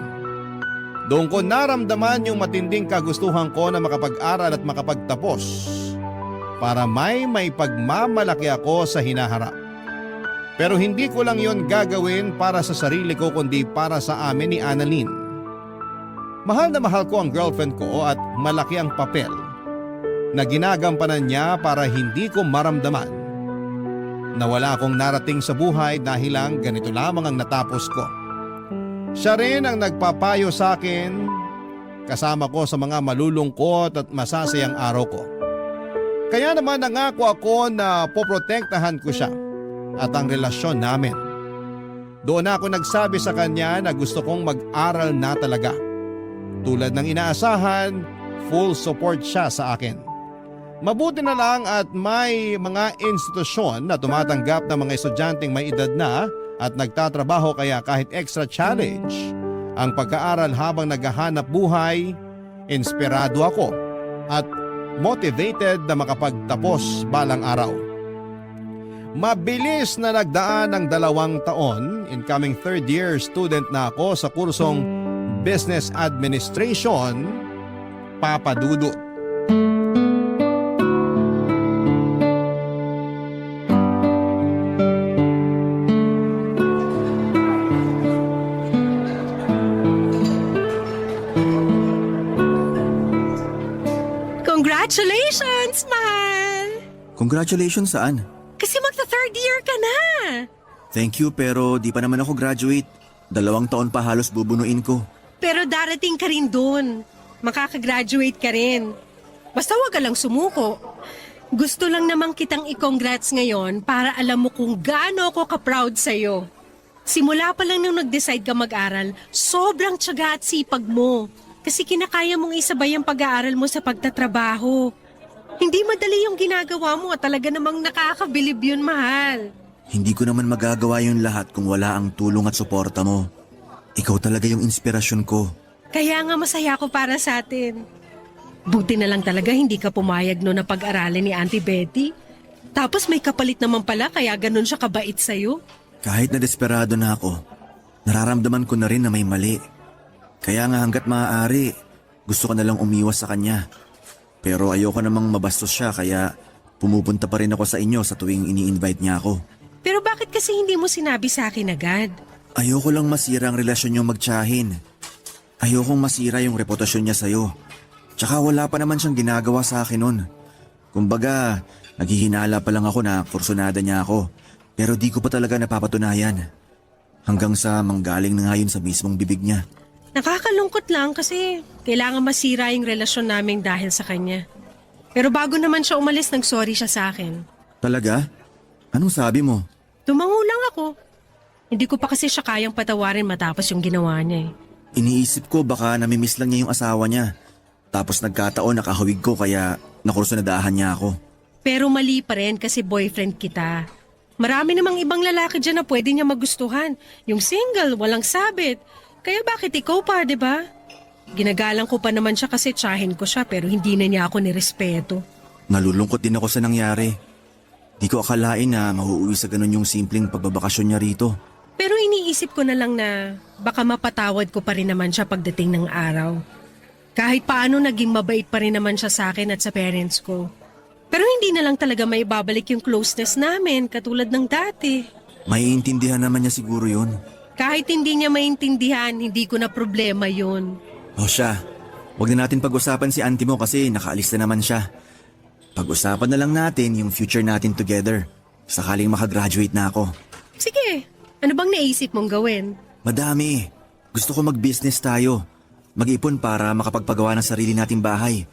Doon ko naramdaman yung matinding kagustuhan ko na makapag-aral at makapagtapos para may pagmamalaki ako sa hinaharap. Pero hindi ko lang yon gagawin para sa sarili ko kundi para sa amin ni Annalyn. Mahal na mahal ko ang girlfriend ko at malaki ang papel na ginagampanan niya para hindi ko maramdaman na wala akong narating sa buhay dahil lang ganito lamang ang natapos ko. Siya rin ang nagpapayo sa akin kasama ko sa mga malulungkot at masasayang araw ko. Kaya naman nangako ako na poprotektahan ko siya at ang relasyon namin. Doon ako nagsabi sa kanya na gusto kong mag-aral na talaga. Tulad ng inaasahan, full support siya sa akin. Mabuti na lang at may mga institusyon na tumatanggap ng mga estudyanteng may edad na at nagtatrabaho kaya kahit extra challenge ang pagkaaral habang naghahanap buhay, inspirado ako at motivated na makapagtapos balang araw. Mabilis na nagdaan ng 2 taon, incoming third year student na ako sa kursong Business Administration, Papa Dudut. Congratulations, mahal! Congratulations saan? Kasi magta-third year ka na. Thank you pero di pa naman ako graduate. 2 taon pa halos bubunuin ko. Pero darating ka rin dun. Makakagraduate ka rin. Basta wag ka lang sumuko. Gusto lang namang kitang i-congrats ngayon para alam mo kung gaano ako ka-proud sa'yo. Simula pa lang nung nag-decide ka mag-aral, sobrang tiyaga at sipag mo. Kasi kinakaya mong isabay ang pag-aaral mo sa pagtatrabaho. Hindi madali yung ginagawa mo at talaga namang nakakabilib yun, mahal. Hindi ko naman magagawa yung lahat kung wala ang tulong at suporta mo. Ikaw talaga yung inspirasyon ko. Kaya nga masaya ako para sa atin. Buti na lang talaga hindi ka pumayag no na pag-aralin ni Auntie Betty. Tapos may kapalit naman pala kaya ganun siya kabait sa'yo. Kahit na desperado na ako, nararamdaman ko na rin na may mali. Kaya nga hanggat maaari, gusto ko na lang umiwas sa kanya. Pero ayoko namang mabastos siya kaya pumupunta pa rin ako sa inyo sa tuwing ini-invite niya ako. Pero bakit kasi hindi mo sinabi sa akin agad? Ayoko lang masira ang relasyon niyo magtiyahin. Ayokong masira yung reputasyon niya sa'yo. Tsaka wala pa naman siyang ginagawa sa akin nun. Kumbaga, naghihinala pa lang ako na kursunada niya ako. Pero di ko pa talaga napapatunayan. Hanggang sa manggaling na nga yun sa mismong bibig niya. Nakakalungkot lang kasi kailangan masira yung relasyon namin dahil sa kanya. Pero bago naman siya umalis, nag-sorry siya sa akin. Talaga? Anong sabi mo? Tumango lang ako. Hindi ko pa kasi siya kayang patawarin matapos yung ginawa niya eh. Iniisip ko baka namimiss lang niya yung asawa niya. Tapos nagkataon nakahawig ko kaya nakursunadahan niya ako. Pero mali pa rin kasi boyfriend kita. Marami namang ibang lalaki dyan na pwede niya magustuhan. Yung single, walang sabit. Kaya bakit ikaw pa, di ba? Ginagalang ko pa naman siya kasi tsahin ko siya pero hindi na niya ako nirespeto. Nalulungkot din ako sa nangyari. Di ko akalain na mauuwi sa ganun yung simpleng pagbabakasyon niya rito. Pero iniisip ko na lang na baka mapatawad ko pa rin naman siya pagdating ng araw. Kahit paano naging mabait pa rin naman siya sa akin at sa parents ko. Pero hindi na lang talaga may babalik yung closeness namin katulad ng dati. Maiintindihan naman niya siguro yun. Kahit hindi niya maintindihan, hindi ko na problema yun. O siya, huwag na natin pag-usapan si auntie mo kasi nakaalis na naman siya. Pag-usapan na lang natin yung future natin together. Sakaling makagraduate na ako. Sige, ano bang naisip mong gawin? Madami. Gusto ko mag-business tayo. Mag-ipon para makapagpagawa ng sarili nating bahay.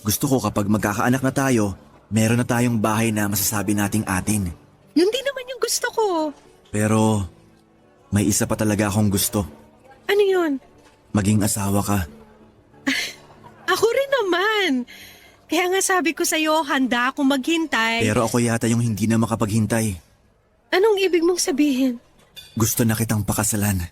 Gusto ko kapag magkakaanak na tayo, meron na tayong bahay na masasabi nating atin. Yun din naman yung gusto ko. Pero may isa pa talaga akong gusto. Ano yun? Maging asawa ka. Ako rin naman. Kaya nga sabi ko sa'yo, handa akong maghintay. Pero ako yata yung hindi na makapaghintay. Anong ibig mong sabihin? Gusto na kitang pakasalan.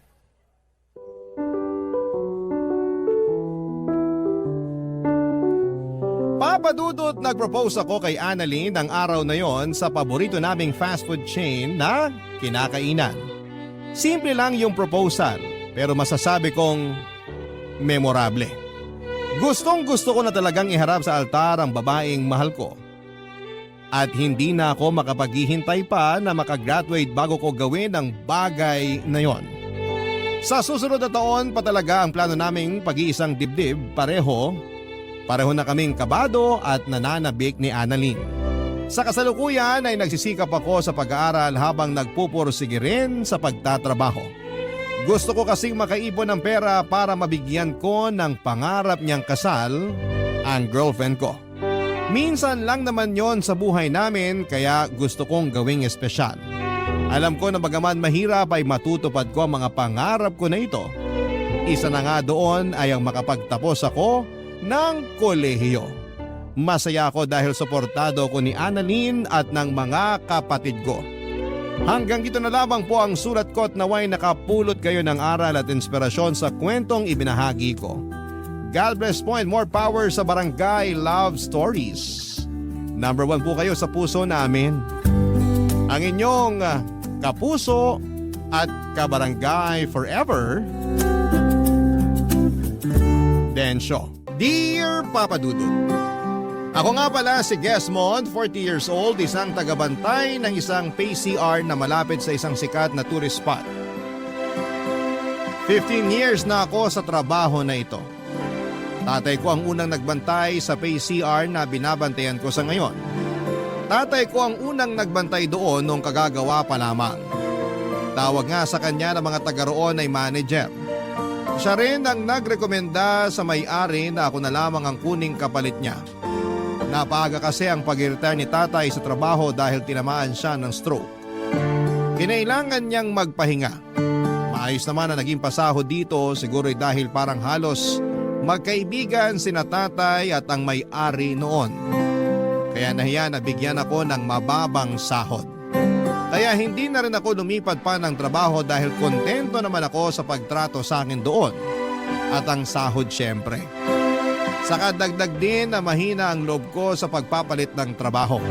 Papa Dudut, nag-propose ako kay Annalyn ng araw na yon sa paborito naming fast food chain na kinakainan. Simple lang yung proposal, pero masasabi kong memorable. Gustong gusto ko na talagang iharap sa altar ang babaeng mahal ko. At hindi na ako makapaghihintay pa na makagraduate bago ko gawin ang bagay na yon. Sa susunod na taon pa talaga ang plano naming pag-iisang dibdib, Pareho na kaming kabado at nananabik ni Annalyn. Sa kasalukuyan ay nagsisikap ako sa pag-aaral habang nagpupursige rin sa pagtatrabaho. Gusto ko kasing makaipon ng pera para mabigyan ko ng pangarap niyang kasal ang girlfriend ko. Minsan lang naman yon sa buhay namin kaya gusto kong gawing espesyal. Alam ko na bagaman mahirap ay matutupad ko ang mga pangarap ko na ito. Isa na nga doon ay ang makapagtapos ako ng kolehiyo. Masaya ako dahil suportado ko ni Annalyn at ng mga kapatid ko. Hanggang dito na lamang po ang sulat ko at naway nakapulot kayo ng aral at inspirasyon sa kwentong ibinahagi ko. God bless po and more power sa Barangay Love Stories. Number 1 po kayo sa puso namin. Ang inyong kapuso at kabarangay forever, Densyo. Dear Papa Dudut, ako nga pala si Gesmond, 40 years old, isang tagabantay ng isang PCR na malapit sa isang sikat na tourist spot. 15 years na ako sa trabaho na ito. Tatay ko ang unang nagbantay sa PCR na binabantayan ko sa ngayon. Tatay ko ang unang nagbantay doon nung kagagawa pa lamang. Tawag nga sa kanya ng mga taga roon ay manager. Siya rin ang nagrekomenda sa may-ari na ako na lamang ang kuning kapalit niya. Napaaga kasi ang pag-retire ni tatay sa trabaho dahil tinamaan siya ng stroke. Kinailangan niyang magpahinga. Maayos naman na naging pasahod dito, siguro'y dahil parang halos magkaibigan sina tatay at ang may-ari noon. Kaya nahiya na bigyan ako ng mababang sahod. Kaya hindi na rin ako lumipat pa ng trabaho dahil kontento naman ako sa pagtrato sa akin doon. At ang sahod syempre. Saka dagdag din na mahina ang loob ko sa pagpapalit ng trabaho.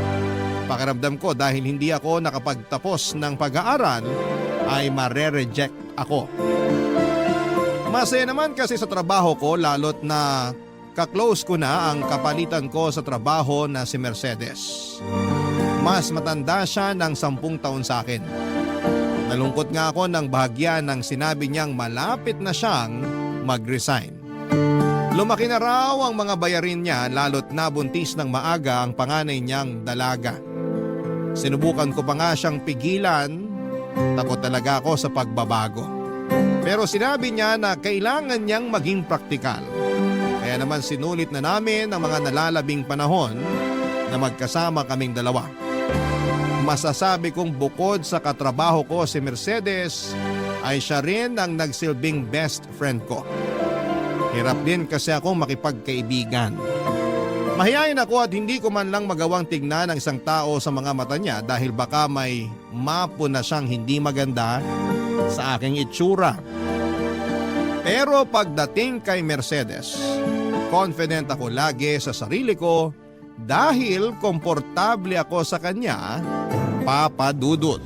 Pakiramdam ko dahil hindi ako nakapagtapos ng pag-aaral ay mare-reject ako. Masaya naman kasi sa trabaho ko lalo't na kaklose ko na ang kapalitan ko sa trabaho na si Mercedes. Mas matanda siya ng 10 taon sa akin. Nalungkot nga ako nang bahagya nang sinabi niyang malapit na siyang mag-resign. Lumaki na raw ang mga bayarin niya lalo't nabuntis ng maaga ang panganay niyang dalaga. Sinubukan ko pa nga siyang pigilan, takot talaga ako sa pagbabago. Pero sinabi niya na kailangan niyang maging praktikal. Kaya naman sinulit na namin ang mga nalalabing panahon na magkasama kaming dalawa. Masasabi kong bukod sa katrabaho ko si Mercedes ay siya rin ang nagsilbing best friend ko. Hirap din kasi akong makipagkaibigan. Mahihayin ako at hindi ko man lang magawang tignan ang isang tao sa mga mata niya dahil baka may mapo na siyang hindi maganda sa aking itsura. Pero pagdating kay Mercedes, confident ako lagi sa sarili ko dahil komportable ako sa kanya, Papa Dudut.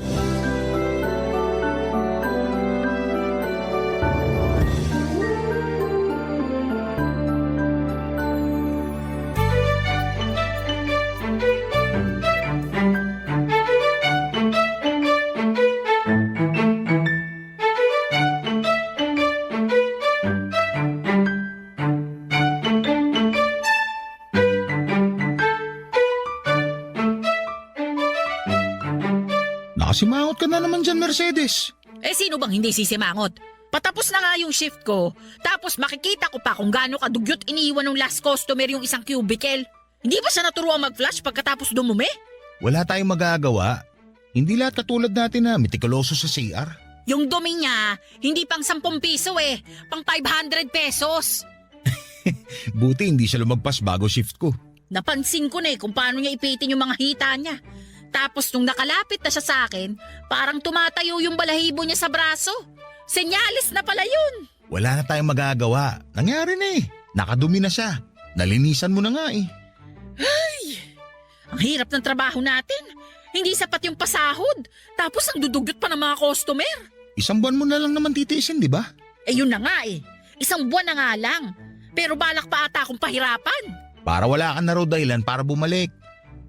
Nakasimangot ka na naman dyan, Mercedes. Eh sino bang hindi sisimangot? Patapos na nga yung shift ko, tapos makikita ko pa kung gaano kadugyot iniiwan ng last customer yung isang cubicle. Hindi ba siya naturuan mag-flush pagkatapos dumumi? Wala tayong magagawa. Hindi lahat katulad natin na mitikuloso sa CR. Yung dumi niya, hindi pang 10 piso pang 500 pesos. Buti hindi siya lumagpas bago shift ko. Napansin ko na kung paano niya ipitin yung mga hita niya. Tapos nung nakalapit na siya sa akin, parang tumatayo yung balahibo niya sa braso. Senyalis na pala yun. Wala na tayong magagawa. Nangyari na Nakadumi na siya. Nalinisan mo na nga Ang hirap ng trabaho natin. Hindi sapat yung pasahod. Tapos ang dudugyot pa ng mga customer. Isang buwan mo na lang naman titiisin, di ba? Eh yun na nga Isang buwan na nga lang. Pero balak pa ata akong pahirapan. Para wala ka na raw dahilan para bumalik.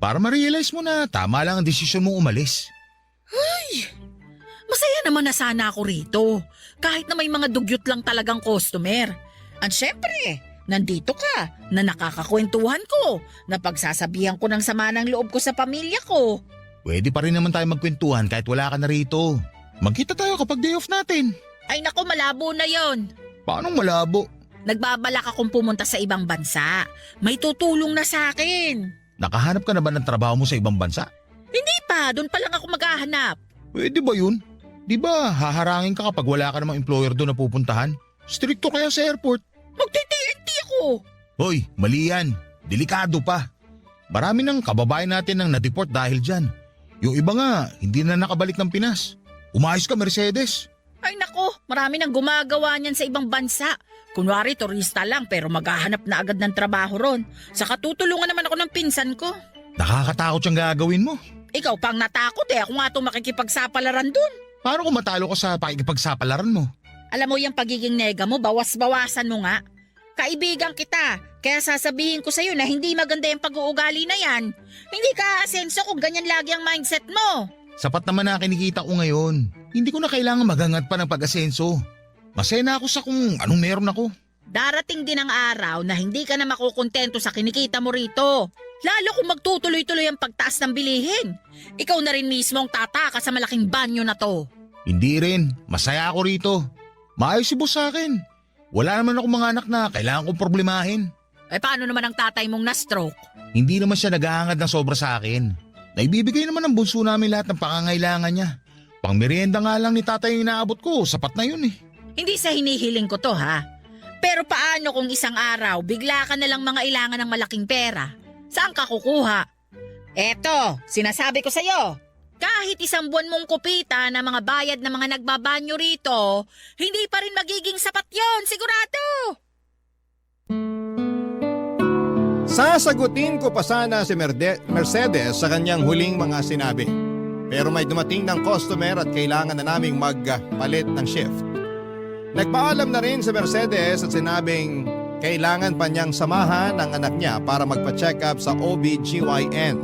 Para ma-realize mo na tama lang ang desisyon mong umalis. Masaya naman na sana ako rito. Kahit na may mga dugyot lang talagang customer. At syempre, nandito ka, na nakakakwentuhan ko, na pagsasabihan ko ng sama ng loob ko sa pamilya ko. Pwede pa rin naman tayo magkwentuhan kahit wala ka na rito. Magkita tayo kapag day off natin. Ay nako, malabo na yon. Paano malabo? Nagbabalak akong pumunta sa ibang bansa. May tutulong na sa akin. Nakahanap ka na ba ng trabaho mo sa ibang bansa? Hindi pa, doon pa lang ako maghahanap. Pwede ba yun? Di ba haharangin ka kapag wala ka namang employer doon na pupuntahan? Stricto kaya sa airport. Magti-TNT ako. Hoy, mali yan. Delikado pa. Marami ng kababayan natin ang na-deport dahil dyan. Yung iba nga, hindi na nakabalik ng Pinas. Umayos ka, Mercedes. Ay nako, marami nang gumagawa niyan sa ibang bansa. Kunwari turista lang pero maghahanap na agad ng trabaho ron. Saka tutulungan naman ako ng pinsan ko. Nakakatakot siyang gagawin mo. Ikaw pang natakot ako nga itong makikipagsapalaran dun. Paano kung matalo ka sa pakikipagsapalaran mo? Alam mo yung pagiging nega mo, bawas-bawasan mo nga. Kaibigan kita, kaya sasabihin ko sa'yo na hindi maganda yung pag-uugali na yan. Hindi ka aasenso kung ganyan lagi ang mindset mo. Sapat naman na kinikita ko ngayon. Hindi ko na kailangan maghangat pa ng pag-asenso. Masaya na ako sa kung anong meron ako. Darating din ang araw na hindi ka na makukontento sa kinikita mo rito. Lalo kung magtutuloy-tuloy ang pagtaas ng bilihin. Ikaw na rin mismo ang tataka sa malaking banyo na to. Hindi rin. Masaya ako rito. Maayos si boss sa akin. Wala naman akong mga anak na kailangan kong problemahin. Paano naman ang tatay mong na-stroke? Hindi naman siya naghahangad ng sobra sa akin. Naibibigay naman ng bunso namin lahat ng pangangailangan niya. Pangmerienda nga lang ni tatay yung inaabot ko, sapat na yun eh. Hindi sa hinihiling ko to ha. Pero paano kung isang araw bigla ka nalang mangailangan ng malaking pera? Saan ka kukuha? Eto, sinasabi ko sa'yo. Kahit isang buwan mong kupita na mga bayad na mga nagbabanyo rito, hindi pa rin magiging sapat yon, sigurado. Sasagutin ko pa sana si Mercedes sa kanyang huling mga sinabi. Pero may dumating ng customer at kailangan na naming magpalit ng shift. Nagpaalam na rin si Mercedes at sinabing kailangan pa niyang samahan ang anak niya para magpa-check up sa OBGYN.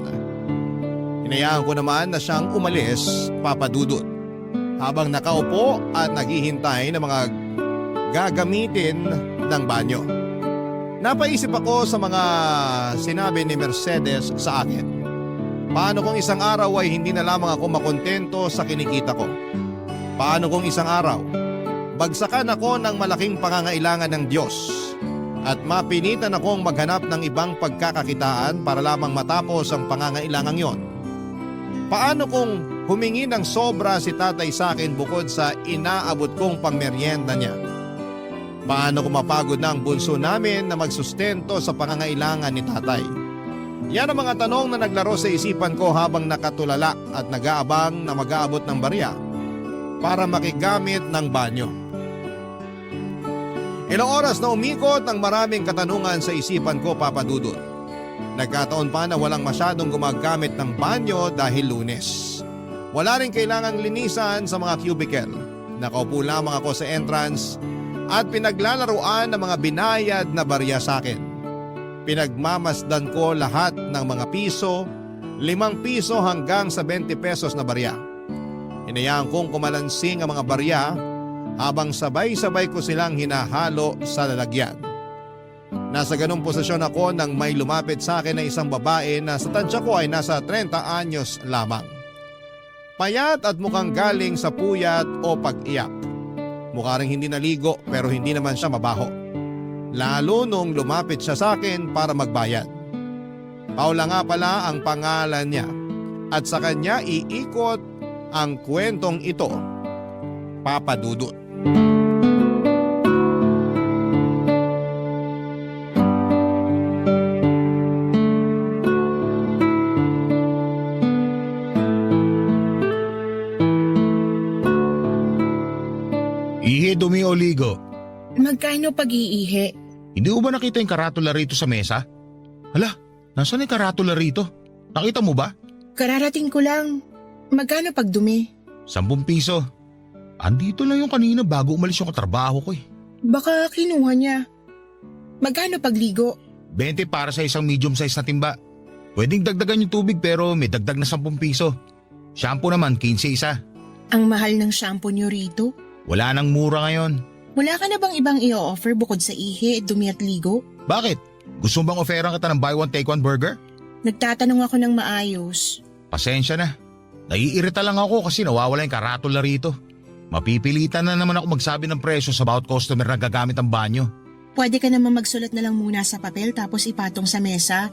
Hinayaan ko naman na siyang umalis, Papa Dudut, habang nakaupo at naghihintay ng mga gagamitin ng banyo. Napaisip ako sa mga sinabi ni Mercedes sa akin. Paano kung isang araw ay hindi na lamang ako makontento sa kinikita ko? Paano kung isang araw, bagsakan ako ng malaking pangangailangan ng Diyos at mapilitan akong maghanap ng ibang pagkakakitaan para lamang matapos ang pangangailangang yon? Paano kung humingi ng sobra si tatay sa akin bukod sa inaabot kong pangmeryenda niya? Paano kung mapagod na ang bunso namin na magsustento sa pangangailangan ni tatay? Yan ang mga tanong na naglaro sa isipan ko habang nakatulala at nag-aabang na mag-aabot ng barya para makigamit ng banyo. Ilang oras na umikot ang maraming katanungan sa isipan ko, Papa Dudut. Nagkataon pa na walang masyadong gumagamit ng banyo dahil Lunes. Wala rin kailangang linisan sa mga cubicle. Nakaupo lamang ako sa entrance at pinaglalaruan ng mga binayad na barya sa akin. Pinagmamasdan ko lahat ng mga piso, 5 piso hanggang sa 20 pesos na barya. Hinayaan kong kumalansing ang mga barya habang sabay-sabay ko silang hinahalo sa lalagyan. Nasa ganong posisyon ako nang may lumapit sa akin na isang babae na sa tansya ko ay nasa 30 anyos lamang. Payat at mukhang galing sa puyat o pag-iyak. Mukha ring hindi naligo pero hindi naman siya mabaho. Lalo nung lumapit siya sa akin para magbayad. Paula nga pala ang pangalan niya at sa kanya iikot ang kwentong ito, Papa Dudut. Ihi, dumi o ligo? Magkano pag-iihi? Hindi mo ba nakita yung karatula rito sa mesa? Hala, nasaan yung karatula rito? Nakita mo ba? Kararating ko lang. Magkano pag dumi? 10 piso. Andito lang yung kanina bago umalis yung katrabaho ko eh. Baka kinuha niya. Magkano pagligo? 20 para sa isang medium size na timba. Pwedeng dagdagan yung tubig pero may dagdag na 10 piso. Shampoo naman 15 isa. Ang mahal ng shampoo niyo rito. Wala nang mura ngayon. Wala ka na bang ibang i-offer bukod sa ihi, dumi at ligo? Bakit? Gusto mo bang offeran kita ng buy one take one burger? Nagtatanong ako ng maayos. Pasensya na. Naiirita lang ako kasi nawawala yung karatula rito. Mapipilitan na naman ako magsabi ng presyo sa bawat customer na gagamit ang banyo. Pwede ka naman magsulat na lang muna sa papel tapos ipatong sa mesa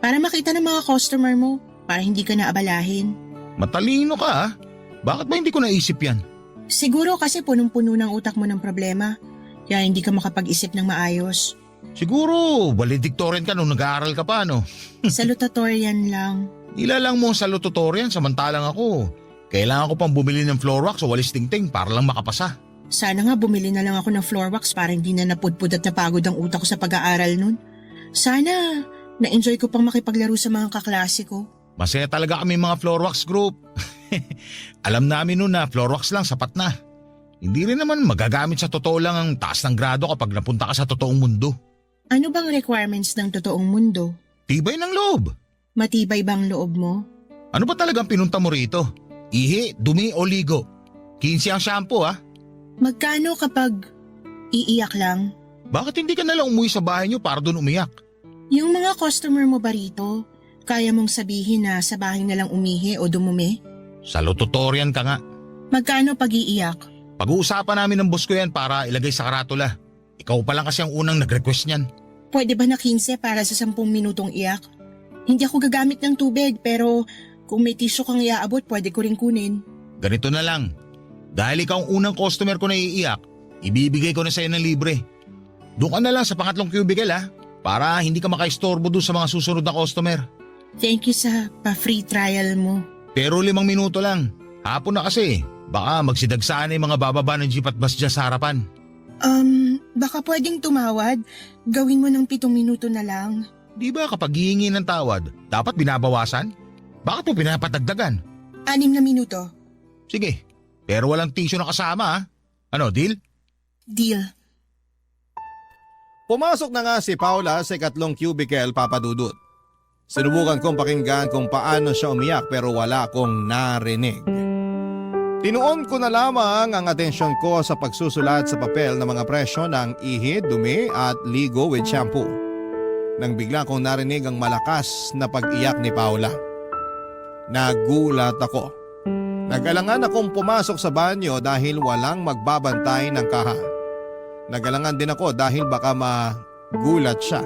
para makita ng mga customer mo para hindi ka na abalahin. Matalino ka ah. Bakit ba hindi ko naisip yan? Siguro kasi punong-puno ng utak mo ng problema kaya hindi ka makapag-isip ng maayos. Siguro valedictorian ka nung nag-aaral ka pa no? Salutatorian lang. Nilalang mo sa salutatorian samantalang ako. Kailangan ko pang bumili ng floor wax o walis tingting para lang makapasa. Sana nga bumili na lang ako ng floor wax para hindi na napudpud at napagod ang utak ko sa pag-aaral nun. Sana na-enjoy ko pang makipaglaro sa mga kaklase ko. Masaya talaga kami mga floor wax group. Alam namin noon na floor wax lang sapat na. Hindi rin naman magagamit sa totoo lang ang taas ng grado kapag napunta ka sa totoong mundo. Ano bang requirements ng totoong mundo? Tibay ng loob. Matibay bang loob mo? Ano ba talagang pinunta mo rito? Ihi, dumi o ligo? 15 ang shampoo ah. Magkano kapag iiyak lang? Bakit hindi ka nalang umuwi sa bahay niyo para doon umiyak? Yung mga customer mo ba rito, kaya mong sabihin na sa bahay na lang umihi o dumumi? Salutatorian ka nga. Magkano pag iiyak? Pag-uusapan namin ng boss ko yan para ilagay sa karatula. Ikaw pa lang kasi ang unang nag-request niyan. Pwede ba na 15 para sa 10 minutong iyak? Hindi ako gagamit ng tubig pero kung may tissue kang iaabot, pwede ko rin kunin. Ganito na lang. Dahil ikaw ang unang customer ko na iiyak, ibibigay ko na sa'yo ng libre. Doon ka na lang sa pangatlong cubicle para hindi ka makaistorbo doon sa mga susunod na customer. Thank you sa pa-free trial mo. Pero 5 minuto lang. Hapon na kasi. Baka magsidagsaan yung mga bababa ng jeep at bus dyan sa harapan. Baka pwedeng tumawad. Gawin mo ng 7 minuto na lang. Di ba kapag hihingi ng tawad, dapat binabawasan? Bakit mo pinapatagdagan? 6 na minuto. Sige, pero walang tissue na kasama Ano, deal? Deal. Pumasok na nga si Paula sa ikatlong cubicle, Papa Dudut. Sinubukan kong pakinggan kung paano siya umiyak pero wala akong narinig. Tinuon ko na lamang ang atensyon ko sa pagsusulat sa papel ng mga presyo ng ihi, dumi at ligo with shampoo. Nang bigla kong narinig ang malakas na pag-iyak ni Paula. Nagulat ako. Nag-alangan akong pumasok sa banyo dahil walang magbabantay ng kaha. Nag-alangan din ako dahil baka magulat siya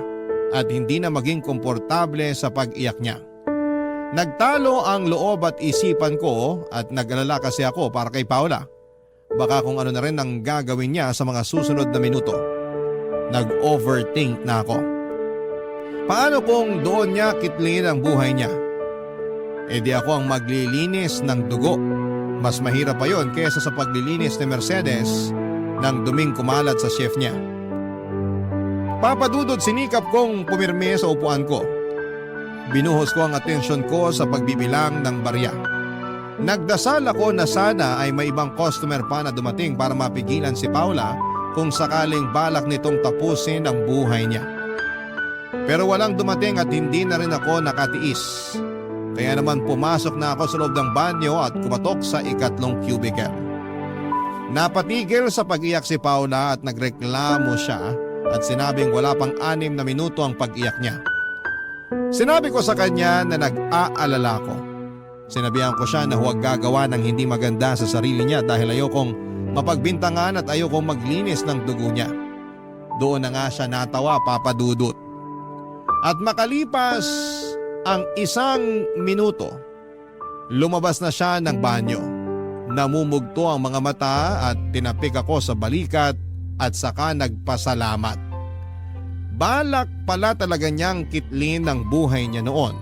at hindi na maging komportable sa pag-iyak niya. Nagtalo ang loob at isipan ko at nag-alala kasi ako para kay Paula. Baka kung ano na rin ang gagawin niya sa mga susunod na minuto. Nag-overthink na ako. Paano kung doon niya kitlin ang buhay niya? E di ako ang maglilinis ng dugo. Mas mahirap pa yon kesa sa paglilinis ni Mercedes ng duming kumalat sa chef niya. Papadudod sinikap kong pumirme sa upuan ko. Binuhos ko ang atensyon ko sa pagbibilang ng barya. Nagdasal ako na sana ay may ibang customer pa na dumating para mapigilan si Paula kung sakaling balak nitong tapusin ang buhay niya. Pero walang dumating at hindi na rin ako nakatiis. Kaya naman pumasok na ako sa loob ng banyo at kumatok sa ikatlong cubicle. Napatigil sa pag-iyak si Paula at nagreklamo siya at sinabing wala pang 6 na minuto ang pag-iyak niya. Sinabi ko sa kanya na nag-aalala ko. Sinabihan ko siya na huwag gagawa ng hindi maganda sa sarili niya dahil ayokong mapagbintangan at ayokong maglinis ng dugo niya. Doon na nga siya natawa, Papa Dudut. At makalipas ang 1 minuto, lumabas na siya ng banyo. Namumugto ang mga mata at tinapik ako sa balikat at saka nagpasalamat. Balak pala talaga niyang kitlin ng buhay niya noon.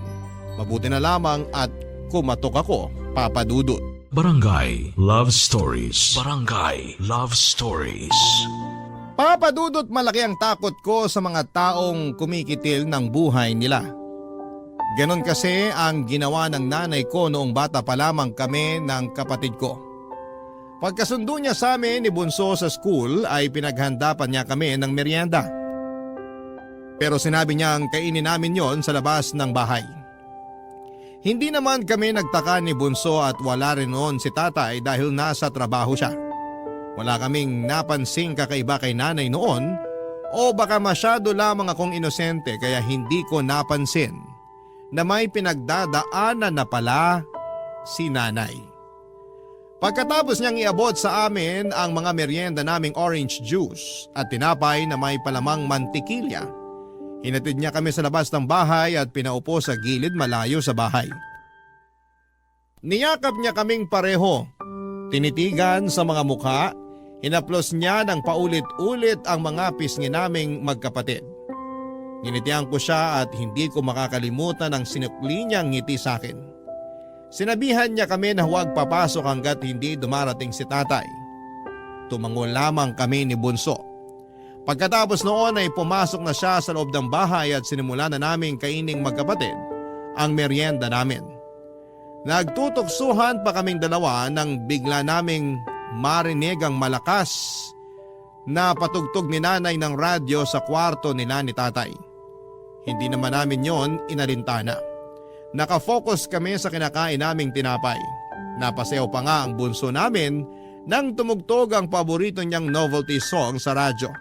Mabuti na lamang at kumatok ako, Papa Dudut. Barangay Love Stories. Barangay Love Stories. Papa Dudut, malaki ang takot ko sa mga taong kumikitil ng buhay nila. Ganon kasi ang ginawa ng nanay ko noong bata pa lamang kami ng kapatid ko. Pagkasundo niya sa amin ni Bunso sa school ay pinaghanda pa niya kami ng merienda. Pero sinabi niyang kainin namin yon sa labas ng bahay. Hindi naman kami nagtaka ni Bunso at wala rin noon si tatay dahil nasa trabaho siya. Wala kaming napansing kakaiba kay nanay noon o baka masyado lamang akong inosente kaya hindi ko napansin na may pinagdadaanan na pala si nanay. Pagkatapos niyang iabot sa amin ang mga merienda naming orange juice at tinapay na may palamang mantikilya, hinatid niya kami sa labas ng bahay at pinaupo sa gilid malayo sa bahay. Niyakap niya kaming pareho, tinitigan sa mga mukha, hinaplos niya ng paulit-ulit ang mga pisngi naming magkapatid. Nginitihan ko siya at hindi ko makakalimutan ang sinukli niyang ngiti sa akin. Sinabihan niya kami na huwag papasok hanggat hindi dumarating si tatay. Tumango lamang kami ni Bunso. Pagkatapos noon ay pumasok na siya sa loob ng bahay at sinimula na naming kaining magkapatid ang merienda namin. Nagtutuksuhan pa kaming dalawa nang bigla naming marinig ang malakas na patugtog ni nanay ng radyo sa kwarto nila ni tatay. Hindi naman namin yon inalintana. Nakafocus kami sa kinakain naming tinapay. Napasayaw pa nga ang bunso namin nang tumugtog ang paborito niyang novelty song sa radyo.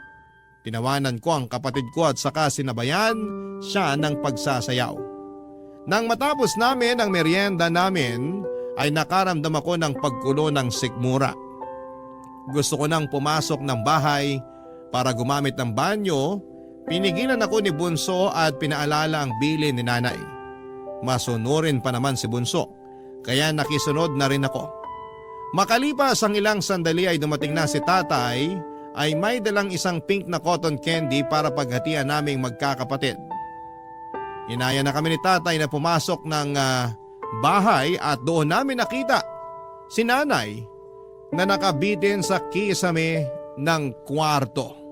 Tinawanan ko ang kapatid ko at saka sinabayan siya ng pagsasayaw. Nang matapos namin ang merienda namin ay nakaramdam ako ng pagkulo ng sikmura. Gusto ko nang pumasok ng bahay para gumamit ng banyo Pinigilan ako ni Bunso at pinaalala ang bilin ni nanay. Masunurin pa naman si Bunso, kaya nakisunod na rin ako. Makalipas ang ilang sandali ay dumating na si tatay ay may dalang isang pink na cotton candy para paghatian naming magkakapatid. Inaya na kami ni tatay na pumasok ng bahay at doon namin nakita si nanay na nakabitin sa kisame ng kwarto.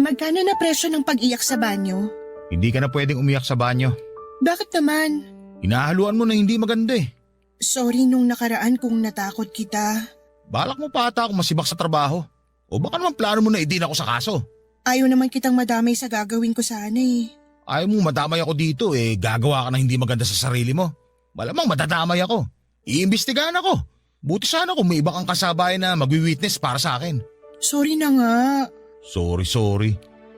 Magkano na presyo ng pag-iyak sa banyo? Hindi ka na pwedeng umiyak sa banyo. Bakit naman? Hinahaluan mo na hindi maganda eh. Sorry nung nakaraan kung natakot kita. Balak mo pa ata ako masibak sa trabaho. O baka naman plano mo na idin ako sa kaso. Ayaw naman kitang madamay sa gagawin ko sana eh. Ayaw mo madamay ako dito gagawa ka na hindi maganda sa sarili mo. Malamang madadamay ako. Iimbestigahan ako. Buti sana kung may iba kang kasabayan na magwi-witness para sa akin. Sorry na nga. Sorry.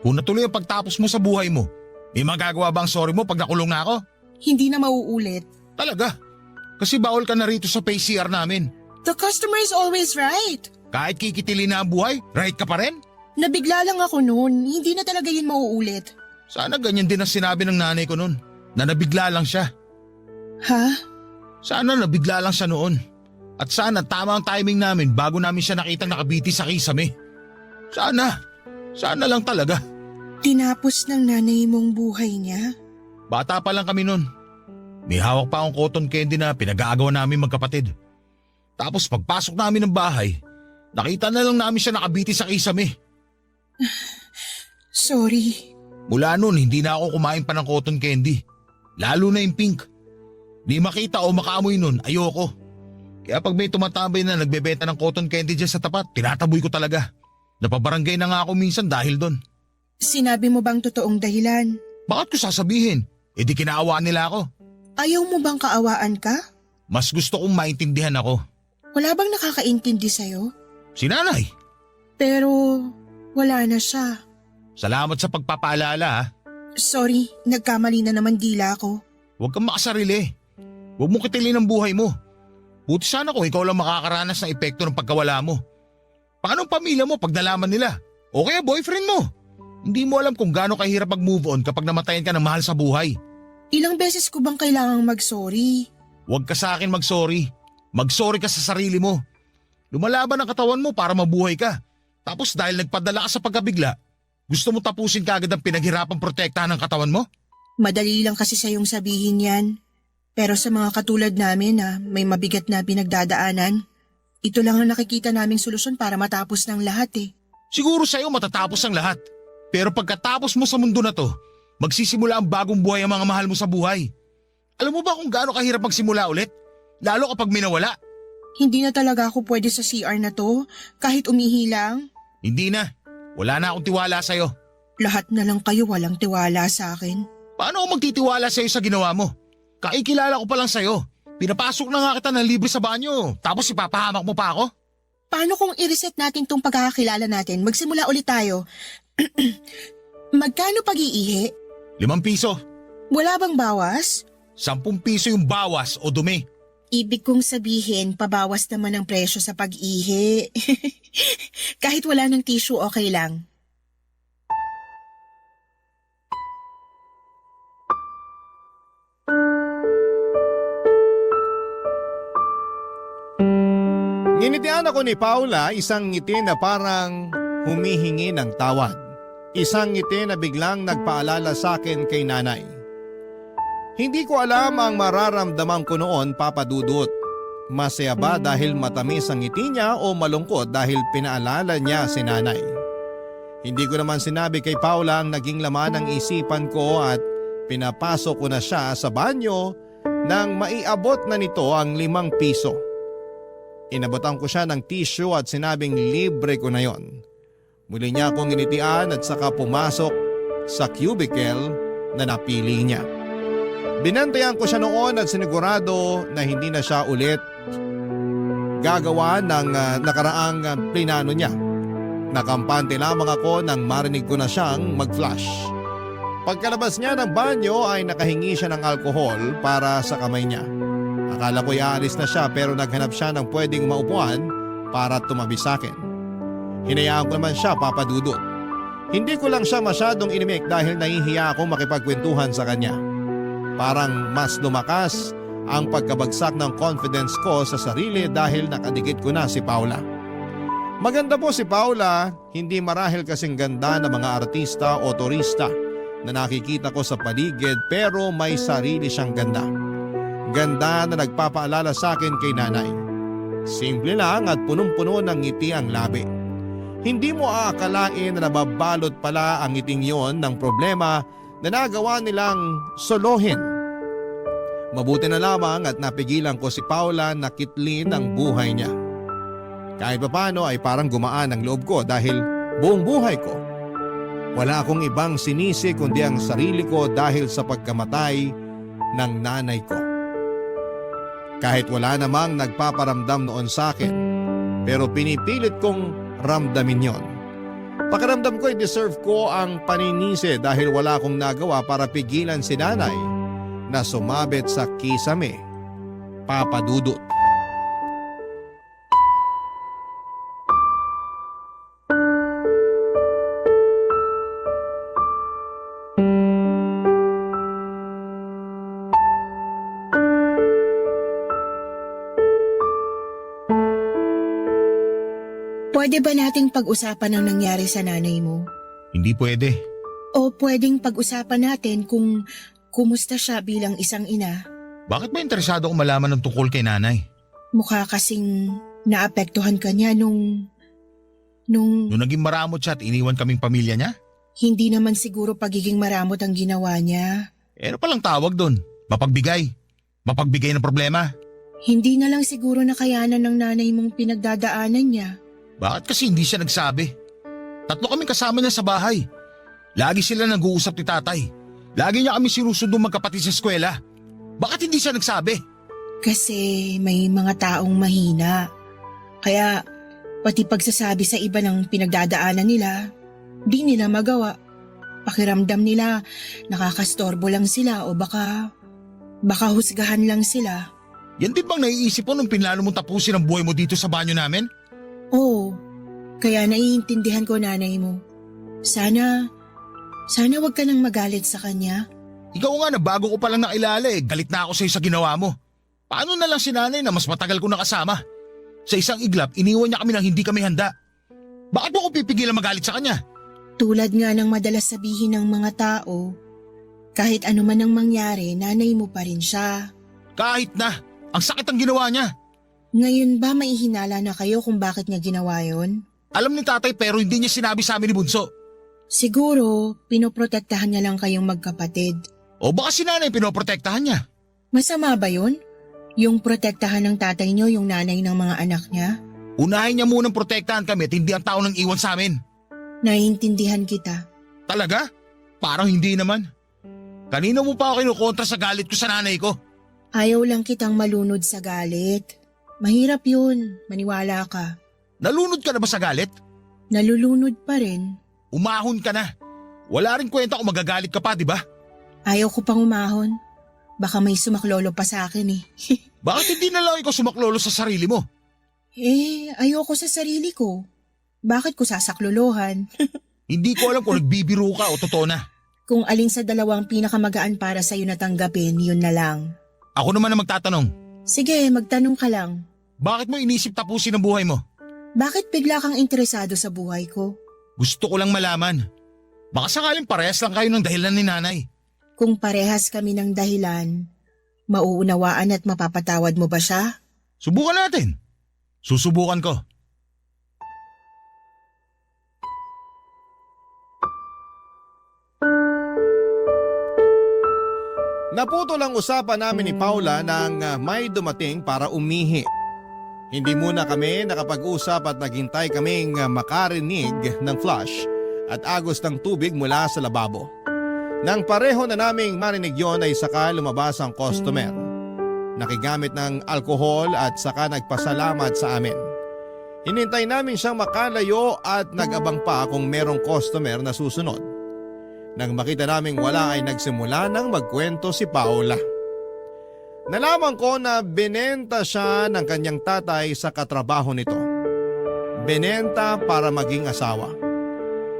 Kung natuloy ang pagtapos mo sa buhay mo, may magagawa ba ang sorry mo pag nakulong na ako? Hindi na mauulit. Talaga? Kasi bawal ka na rito sa PCR namin. The customer is always right. Kahit kikitilin na ang buhay, right ka pa rin? Nabigla lang ako noon. Hindi na talaga yun mauulit. Sana ganyan din ang sinabi ng nanay ko noon, na nabigla lang siya. Ha? Sana nabigla lang siya noon. At sana tama ang timing namin bago namin siya nakitang nakabiti sa kisame. Sana lang talaga. Tinapos ng nanay mong buhay niya? Bata pa lang kami noon. May hawak pa akong cotton candy na pinag-aagawan namin magkapatid. Tapos pagpasok namin ng bahay, nakita na lang namin siya nakabiti sa kisame. Sorry. Mula noon hindi na ako kumain pa ng cotton candy. Lalo na yung pink. Di makita o makaamoy noon, ayoko. Kaya pag may tumatambay na nagbebenta ng cotton candy dyan sa tapat, tinataboy ko talaga. Napabarangay na nga ako minsan dahil doon. Sinabi mo bang totoong dahilan? Bakit ko sasabihin? Di kinaawaan nila ako. Ayaw mo bang kaawaan ka? Mas gusto kong maintindihan ako. Wala bang nakakaintindi sa'yo? Si nanay. Pero wala na siya. Salamat sa pagpapaalala ha. Sorry, nagkamali na naman dila ko. Huwag kang makasarili. Huwag mong kitilin ang buhay mo. Buti sana kung ikaw lang makakaranas ng epekto ng pagkawala mo. Paano ang pamilya mo pag nalaman nila? O kaya boyfriend mo? Hindi mo alam kung gaano kahirap mag-move on kapag namatayan ka ng mahal sa buhay. Ilang beses ko bang kailangang mag-sorry? Huwag ka sa akin mag-sorry. Mag-sorry ka sa sarili mo. Lumalaban ang katawan mo para mabuhay ka. Tapos dahil nagpadala ka sa pagkabigla, gusto mo tapusin kagad ang pinaghirapang protektahan ng katawan mo? Madali lang kasi sayong sabihin yan. Pero sa mga katulad namin na may mabigat na pinagdadaanan, ito lang ang nakikita naming solusyon para matapos ng lahat eh. Siguro sa'yo matatapos ang lahat. Pero pagkatapos mo sa mundo na to, magsisimula ang bagong buhay ang mga mahal mo sa buhay. Alam mo ba kung gaano kahirap magsimula ulit? Lalo kapag minawala. Hindi na talaga ako pwede sa CR na to, kahit umihi lang. Hindi na. Wala na akong tiwala sa'yo. Lahat na lang kayo walang tiwala sa akin. Paano ako magtitiwala sa'yo sa ginawa mo? Kaikilala ko pa lang sa'yo. Pinapasok na nga kita ng libre sa banyo, tapos ipapahamak mo pa ako? Paano kung i-reset natin tong pagkakakilala natin? Magsimula ulit tayo. Magkano pag-iihi? 5 piso. Wala bang bawas? 10 piso yung bawas o dumi. Ibig kong sabihin, pabawas naman ang presyo sa pag-ihi. Kahit wala ng tissue, okay lang. Nginitian ako ni Paula, isang ngiti na parang humihingi ng tawad. Isang ngiti na biglang nagpaalala sa akin kay nanay. Hindi ko alam ang mararamdaman ko noon, Papa Dudut. Masaya ba dahil matamis ang ngiti niya o malungkot dahil pinaalala niya si nanay? Hindi ko naman sinabi kay Paula ang naging laman ng isipan ko at pinapasok ko na siya sa banyo nang maiabot na nito ang 5 piso. Inabotan ko siya ng tissue at sinabing libre ko na yon. Muli niya akong initian at saka pumasok sa cubicle na napili niya. Binantayan ko siya noon at sinigurado na hindi na siya ulit gagawa ng nakaraang plinano niya. Nakampante lamang ako nang marinig ko na siyang mag-flush. Pagkalabas niya ng banyo ay nakahingi siya ng alkohol para sa kamay niya. Akala ko'y aalis na siya pero naghanap siya ng pwedeng maupuan para tumabi sa akin. Hinayaan ko naman siya, Papa Dudut. Hindi ko lang siya masyadong inimik dahil nahihiya akong makipagkwentuhan sa kanya. Parang mas lumakas ang pagkabagsak ng confidence ko sa sarili dahil nakadikit ko na si Paula. Maganda po si Paula, hindi marahil kasing ganda ng mga artista o turista na nakikita ko sa paligid pero may sarili siyang ganda. Ganda na nagpapaalala sa akin kay nanay. Simple lang at punong-puno ng ngiti ang labi. Hindi mo aakalain na nababalot pala ang ngiting yon ng problema na nagawa nilang solohin. Mabuti na lamang at napigilan ko si Paula na kitlin ang buhay niya. Kahit papano ay parang gumaan ang loob ko dahil buong buhay ko wala akong ibang sinisi kundi ang sarili ko dahil sa pagkamatay ng nanay ko. Kahit wala namang nagpaparamdam noon sa akin, pero pinipilit kong ramdamin yon. Pakiramdam ko ay deserve ko ang paninisi dahil wala akong nagawa para pigilan si nanay na sumabit sa kisame, Papa Dudut. Pwede ba nating pag-usapan ang nangyari sa nanay mo? Hindi pwede. O pwedeng pag-usapan natin kung kumusta siya bilang isang ina? Bakit ba interesado akong malaman ng tungkol kay nanay? Mukha kasing naapektuhan ka niya nung Nung naging maramot siya at iniwan kaming pamilya niya? hindi naman siguro pagiging maramot ang ginawa niya. Ano palang tawag doon? Mapagbigay. Mapagbigay ng problema. Hindi na lang siguro nakayanan ng nanay mong pinagdadaanan niya. Bakit kasi hindi siya nagsabi? 3 kaming kasama niya sa bahay. Lagi sila nag-uusap ni tatay. Lagi niya kami sinusundo magkapatid sa eskwela. Bakit hindi siya nagsabi? Kasi may mga taong mahina. Kaya pati pagsasabi sa iba ng pinagdadaanan nila, di nila magawa. Pakiramdam nila nakakastorbo lang sila o baka husgahan lang sila. Yan din bang naiisip mo nung pinlano mong tapusin ang buhay mo dito sa banyo namin? Oo, kaya naiintindihan ko nanay mo. Sana wag ka nang magalit sa kanya. Ikaw nga na bago ko palang nakilala galit na ako sa'yo sa ginawa mo. Paano na lang si nanay na mas matagal ko nakasama? Sa isang iglap, iniwan niya kami nang hindi kami handa. Bakit mo ko pipigilan magalit sa kanya? Tulad nga ng madalas sabihin ng mga tao, kahit ano man ang mangyari, nanay mo pa rin siya. Kahit na, ang sakit ang ginawa niya. Ngayon ba may hinala na kayo kung bakit niya ginawa yon? Alam ni tatay pero hindi niya sinabi sa amin ni Bunso. Siguro, pinoprotektahan niya lang kayong magkapatid. O baka si nanay pinoprotektahan niya. Masama ba yun? Yung protektahan ng tatay niyo yung nanay ng mga anak niya? Unahin niya munang protektahan kami at hindi ang tao nang iwan sa amin. Naiintindihan kita. Talaga? Parang hindi naman. Kanino mo pa ako kinukontra sa galit ko sa nanay ko? Ayaw lang kitang malunod sa galit. Mahirap yun, maniwala ka. Nalunod ka na ba sa galit? Nalulunod pa rin. Umahon ka na. Wala rin kwenta kung magagalit ka pa, di ba? Ayaw ko pang umahon. Baka may sumaklolo pa sa akin eh. Bakit hindi na lang ikaw sumaklolo sa sarili mo? Ayoko sa sarili ko. Bakit ko sasaklolohan? Hindi ko alam kung nagbibiro ka o totoo na. Kung alin sa dalawang pinakamagaan para sa'yo na tanggapin, yun na lang. Ako naman na magtatanong. Sige, magtanong ka lang. Bakit mo inisip tapusin ang buhay mo? Bakit bigla kang interesado sa buhay ko? Gusto ko lang malaman. Baka sakaling parehas lang kayo ng dahilan ni nanay. Kung parehas kami ng dahilan, mauunawaan at mapapatawad mo ba siya? Subukan natin. Susubukan ko. Naputol ang usapan namin ni Paula nang may dumating para umihi. Hindi muna kami nakapag-usap at naghintay kaming makarinig ng flush at agos ng tubig mula sa lababo. Nang pareho na naming marinig yon ay saka lumabas ang customer. Nakigamit ng alkohol at saka nagpasalamat sa amin. Hinintay namin siyang makalayo at nag-abang pa kung merong customer na susunod. Nang makita naming wala ay nagsimula nang magkwento si Paula. Nalaman ko na binenta siya ng kanyang tatay sa katrabaho nito. Binenta para maging asawa.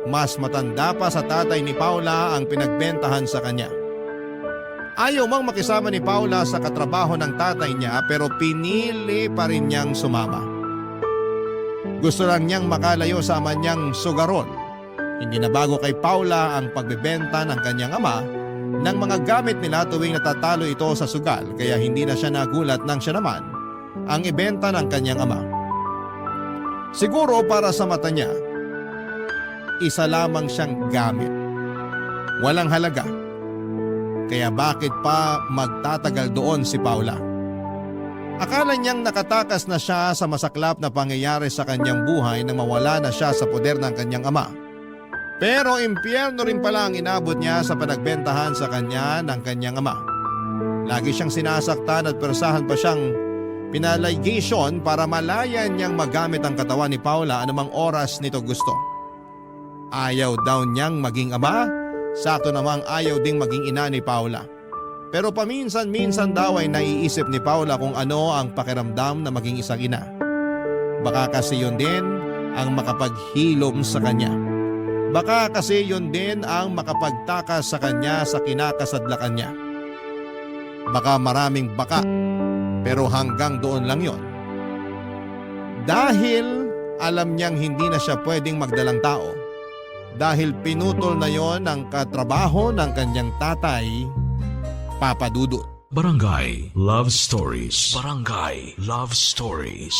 Mas matanda pa sa tatay ni Paula ang pinagbentahan sa kanya. Ayaw mang makisama ni Paula sa katrabaho ng tatay niya pero pinili pa rin niyang sumama. Gusto lang niyang makalayo sa ama niyang sugarol. Hindi na bago kay Paula ang pagbebenta ng kanyang ama ng mga gamit nila tuwing natatalo ito sa sugal kaya hindi na siya nagulat nang siya naman ang ibenta ng kanyang ama. Siguro para sa mata niya, isa lamang siyang gamit. Walang halaga. Kaya bakit pa magtatagal doon si Paula? Akala niyang nakatakas na siya sa masaklap na pangyayari sa kanyang buhay nang mawala na siya sa poder ng kanyang ama. Pero impyerno rin pala ang inabot niya sa panagbentahan sa kanya ng kanyang ama. Lagi siyang sinasaktan at persahan pa siyang pinaligation para malayan niyang magamit ang katawan ni Paula anumang oras nito gusto. Ayaw daw niyang maging ama, sakto namang ayaw ding maging ina ni Paula. Pero paminsan-minsan daw ay naiisip ni Paula kung ano ang pakiramdam na maging isang ina. Baka kasi yun din ang makapaghilom sa kanya. Baka kasi yun din ang makapagtakas sa kanya sa kinakasadlakan niya. Baka maraming baka, pero hanggang doon lang yon. Dahil alam niyang hindi na siya pwedeng magdalang tao. Dahil pinutol na yon ang katrabaho ng kanyang tatay, Papa Dudut. Barangay Love Stories. Barangay Love Stories.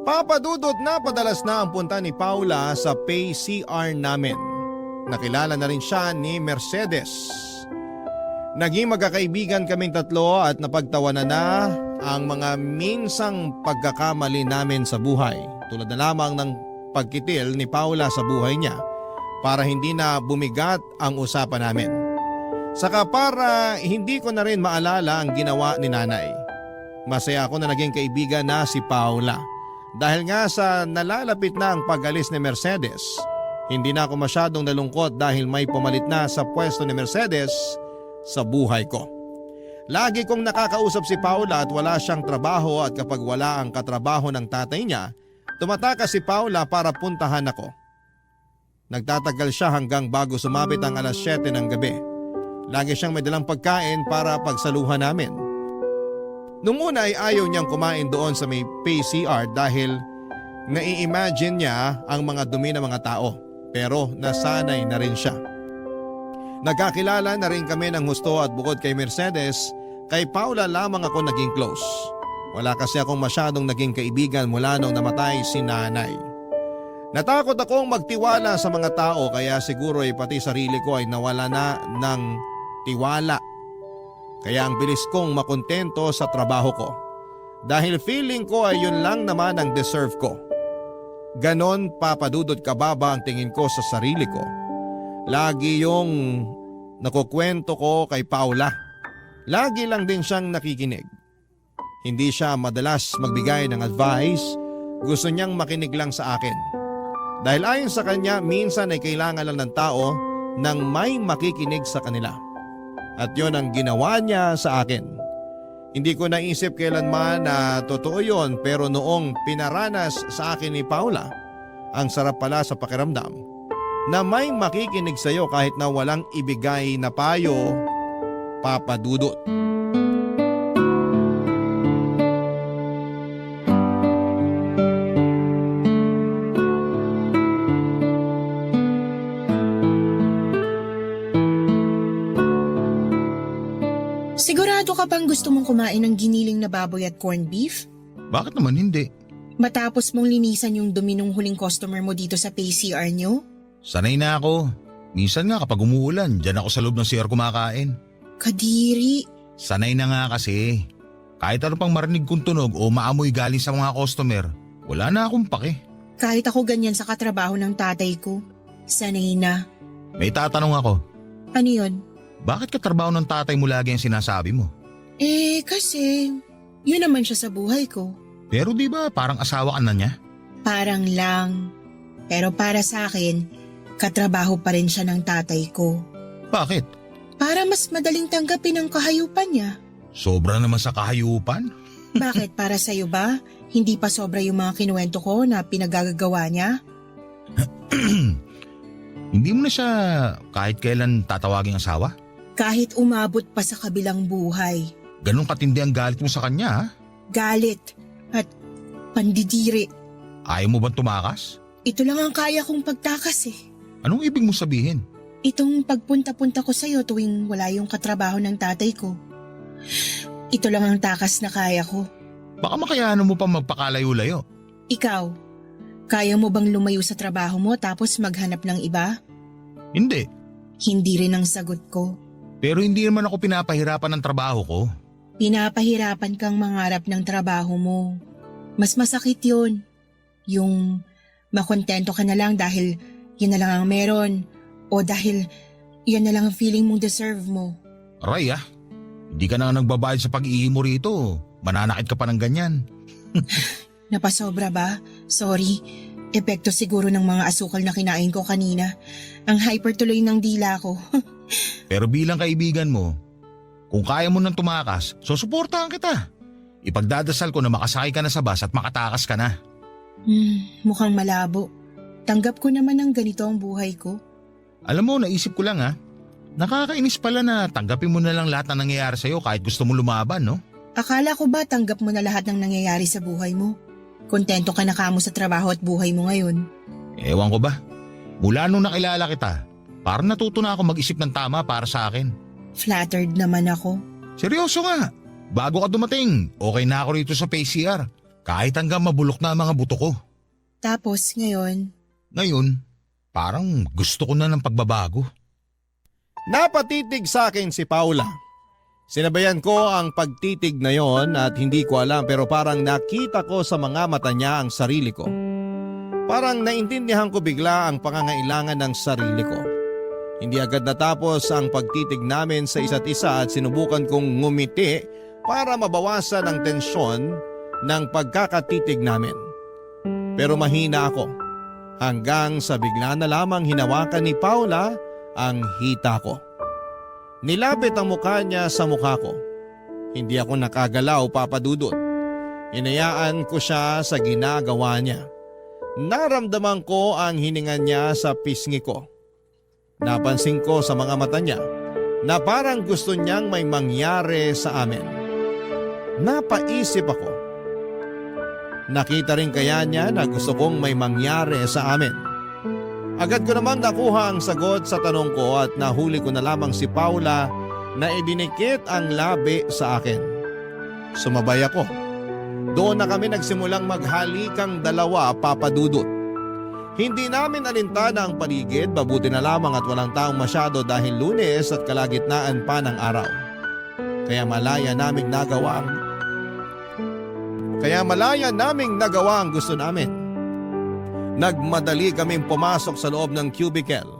Papa Dudut, na padalas na ang punta ni Paula sa pay CR namin. Nakilala na rin siya ni Mercedes. Naging magkakaibigan kaming tatlo at napagtawanan na ang mga minsang pagkakamali namin sa buhay. Tulad na lamang ng pagkitil ni Paula sa buhay niya para hindi na bumigat ang usapan namin. Saka para hindi ko na rin maalala ang ginawa ni nanay. Masaya ako na naging kaibigan na si Paula. Dahil nga sa nalalapit na ang pag-alis ni Mercedes, hindi na ako masyadong nalungkot dahil may pumalit na sa pwesto ni Mercedes sa buhay ko. Lagi kong nakakausap si Paula at wala siyang trabaho at kapag wala ang katrabaho ng tatay niya, tumatakas si Paula para puntahan ako. Nagtatagal siya hanggang bago sumabit ang alas 7 ng gabi. Lagi siyang may dalang pagkain para pagsaluhan namin. Nung una ay ayaw niyang kumain doon sa may PCR dahil nai-imagine niya ang mga dumi ng mga tao. Pero nasanay na rin siya. Nagkakilala na rin kami ng husto at bukod kay Mercedes, kay Paula lamang ako naging close. Wala kasi akong masyadong naging kaibigan mula nung namatay si nanay. Natakot akong magtiwala sa mga tao kaya siguro ay pati sarili ko ay nawala na ng tiwala. Kaya ang bilis kong makontento sa trabaho ko. Dahil feeling ko ay yun lang naman ang deserve ko. Ganon papadudod kababa ang tingin ko sa sarili ko. Lagi yung nakukwento ko kay Paula. Lagi lang din siyang nakikinig. Hindi siya madalas magbigay ng advice. Gusto niyang makinig lang sa akin. Dahil ayon sa kanya, minsan ay kailangan lang ng tao nang may makikinig sa kanila. At yun ang ginawa niya sa akin. Hindi ko naisip kailanman na totoo yun pero noong pinaranas sa akin ni Paula, ang sarap pala sa pakiramdam na may makikinig sa iyo kahit na walang ibigay na payo, Papa Dudut. Sigurado ka bang gusto mong kumain ng giniling na baboy at corned beef? Bakit naman hindi? Matapos mong linisan yung dumi ng huling customer mo dito sa PCR nyo? Sanay na ako. Minsan nga kapag umuulan, dyan ako sa loob ng CR kumakain. Kadiri. Sanay na nga kasi. Kahit ano pang marinig kong tunog o maamoy galing sa mga customer, wala na akong pake. Kahit ako ganyan sa katrabaho ng tatay ko. Sanay na. May tatanong ako, Ano yun? bakit katrabaho ng tatay mo lagi ang sinasabi mo? Kasi Yun naman siya sa buhay ko. Pero di ba parang asawa ka na niya? Parang lang. Pero para sa akin, katrabaho pa rin siya ng tatay ko. Bakit? Para mas madaling tanggapin ang kahayupan niya. Sobra naman sa kahayupan? Bakit para sa'yo ba? Hindi pa sobra yung mga kinuwento ko na pinagagagawa niya? Hindi mo na siya kahit kailan tatawaging asawa? Kahit umabot pa sa kabilang buhay. Ganun katindi ang galit mo sa kanya ha? Galit at pandidiri. Ayaw mo bang tumakas? Ito lang ang kaya kong pagtakas eh. Anong ibig mo sabihin? Itong pagpunta-punta ko sa'yo tuwing wala yung katrabaho ng tatay ko. Ito lang ang takas na kaya ko. Baka makayanan mo pa magpakalayo-layo. Ikaw, kaya mo bang lumayo sa trabaho mo tapos maghanap ng iba? Hindi. Hindi rin ang sagot ko. Pero hindi naman ako pinapahirapan ng trabaho ko. Pinapahirapan kang mangarap ng trabaho mo. Mas masakit yun. Yung makontento ka na lang dahil yun na lang ang meron. O dahil yan na lang ang feeling mong deserve mo. Aray hindi ka na nagbabayad sa pag-iimo rito. Mananakit ka pa ng ganyan. Napasobra ba? Sorry. Epekto siguro ng mga asukal na kinain ko kanina. Ang hyper tuloy ng dila ko. Pero bilang kaibigan mo, kung kaya mo nang tumakas, susuportahan kita. Ipagdadasal ko na makasakay ka na sa bus at makatakas ka na. Mukhang malabo. Tanggap ko naman ang ganito ang buhay ko. Alam mo, naisip ko lang nakakainis pala na tanggapin mo na lang lahat na nangyayari sa'yo kahit gusto mo lumaban, no? Akala ko ba tanggap mo na lahat ng nangyayari sa buhay mo? Kontento ka na kamo sa trabaho at buhay mo ngayon? Ewan ko ba? Mula nung nakilala kita, parang natuto na ako mag-isip ng tama para sa akin. Flattered naman ako. Seryoso nga. Bago ka dumating, okay na ako rito sa PCR. Kahit hanggang mabulok na ang mga buto ko. Tapos ngayon, Ngayon, parang gusto ko na ng pagbabago. Napatitig sa akin si Paula. Sinabayan ko ang pagtitig na yon at hindi ko alam pero parang nakita ko sa mga mata niya ang sarili ko. Parang naintindihan ko bigla ang pangangailangan ng sarili ko. Hindi agad natapos ang pagtitig namin sa isa't isa at sinubukan kong ngumiti para mabawasan ang tensyon ng pagkakatitig namin. Pero mahina ako hanggang sa bigla na lamang hinawakan ni Paula ang hita ko. Nilapit ang mukha niya sa mukha ko. Hindi ako nakagalaw, Papa Dudut. Hinayaan ko siya sa ginagawa niya. Naramdaman ko ang hininga niya sa pisngi ko. Napansin ko sa mga mata niya na parang gusto niyang may mangyari sa amin. Napaisip ako. Nakita rin kaya niya na gusto kong may mangyari sa amin. Agad ko namang nakuha ang sagot sa tanong ko at nahuli ko na lamang si Paula na idinikit ang labi sa akin. Sumabay ako. Doon na kami nagsimulang maghalikang dalawa, Papa Dudut. Hindi namin alintana ang paligid, mabuti na lamang at walang taong masyado dahil Lunes at kalagitnaan pa ng araw. Kaya malaya naming nagawa ang gusto namin. Nagmadali kaming pumasok sa loob ng cubicle.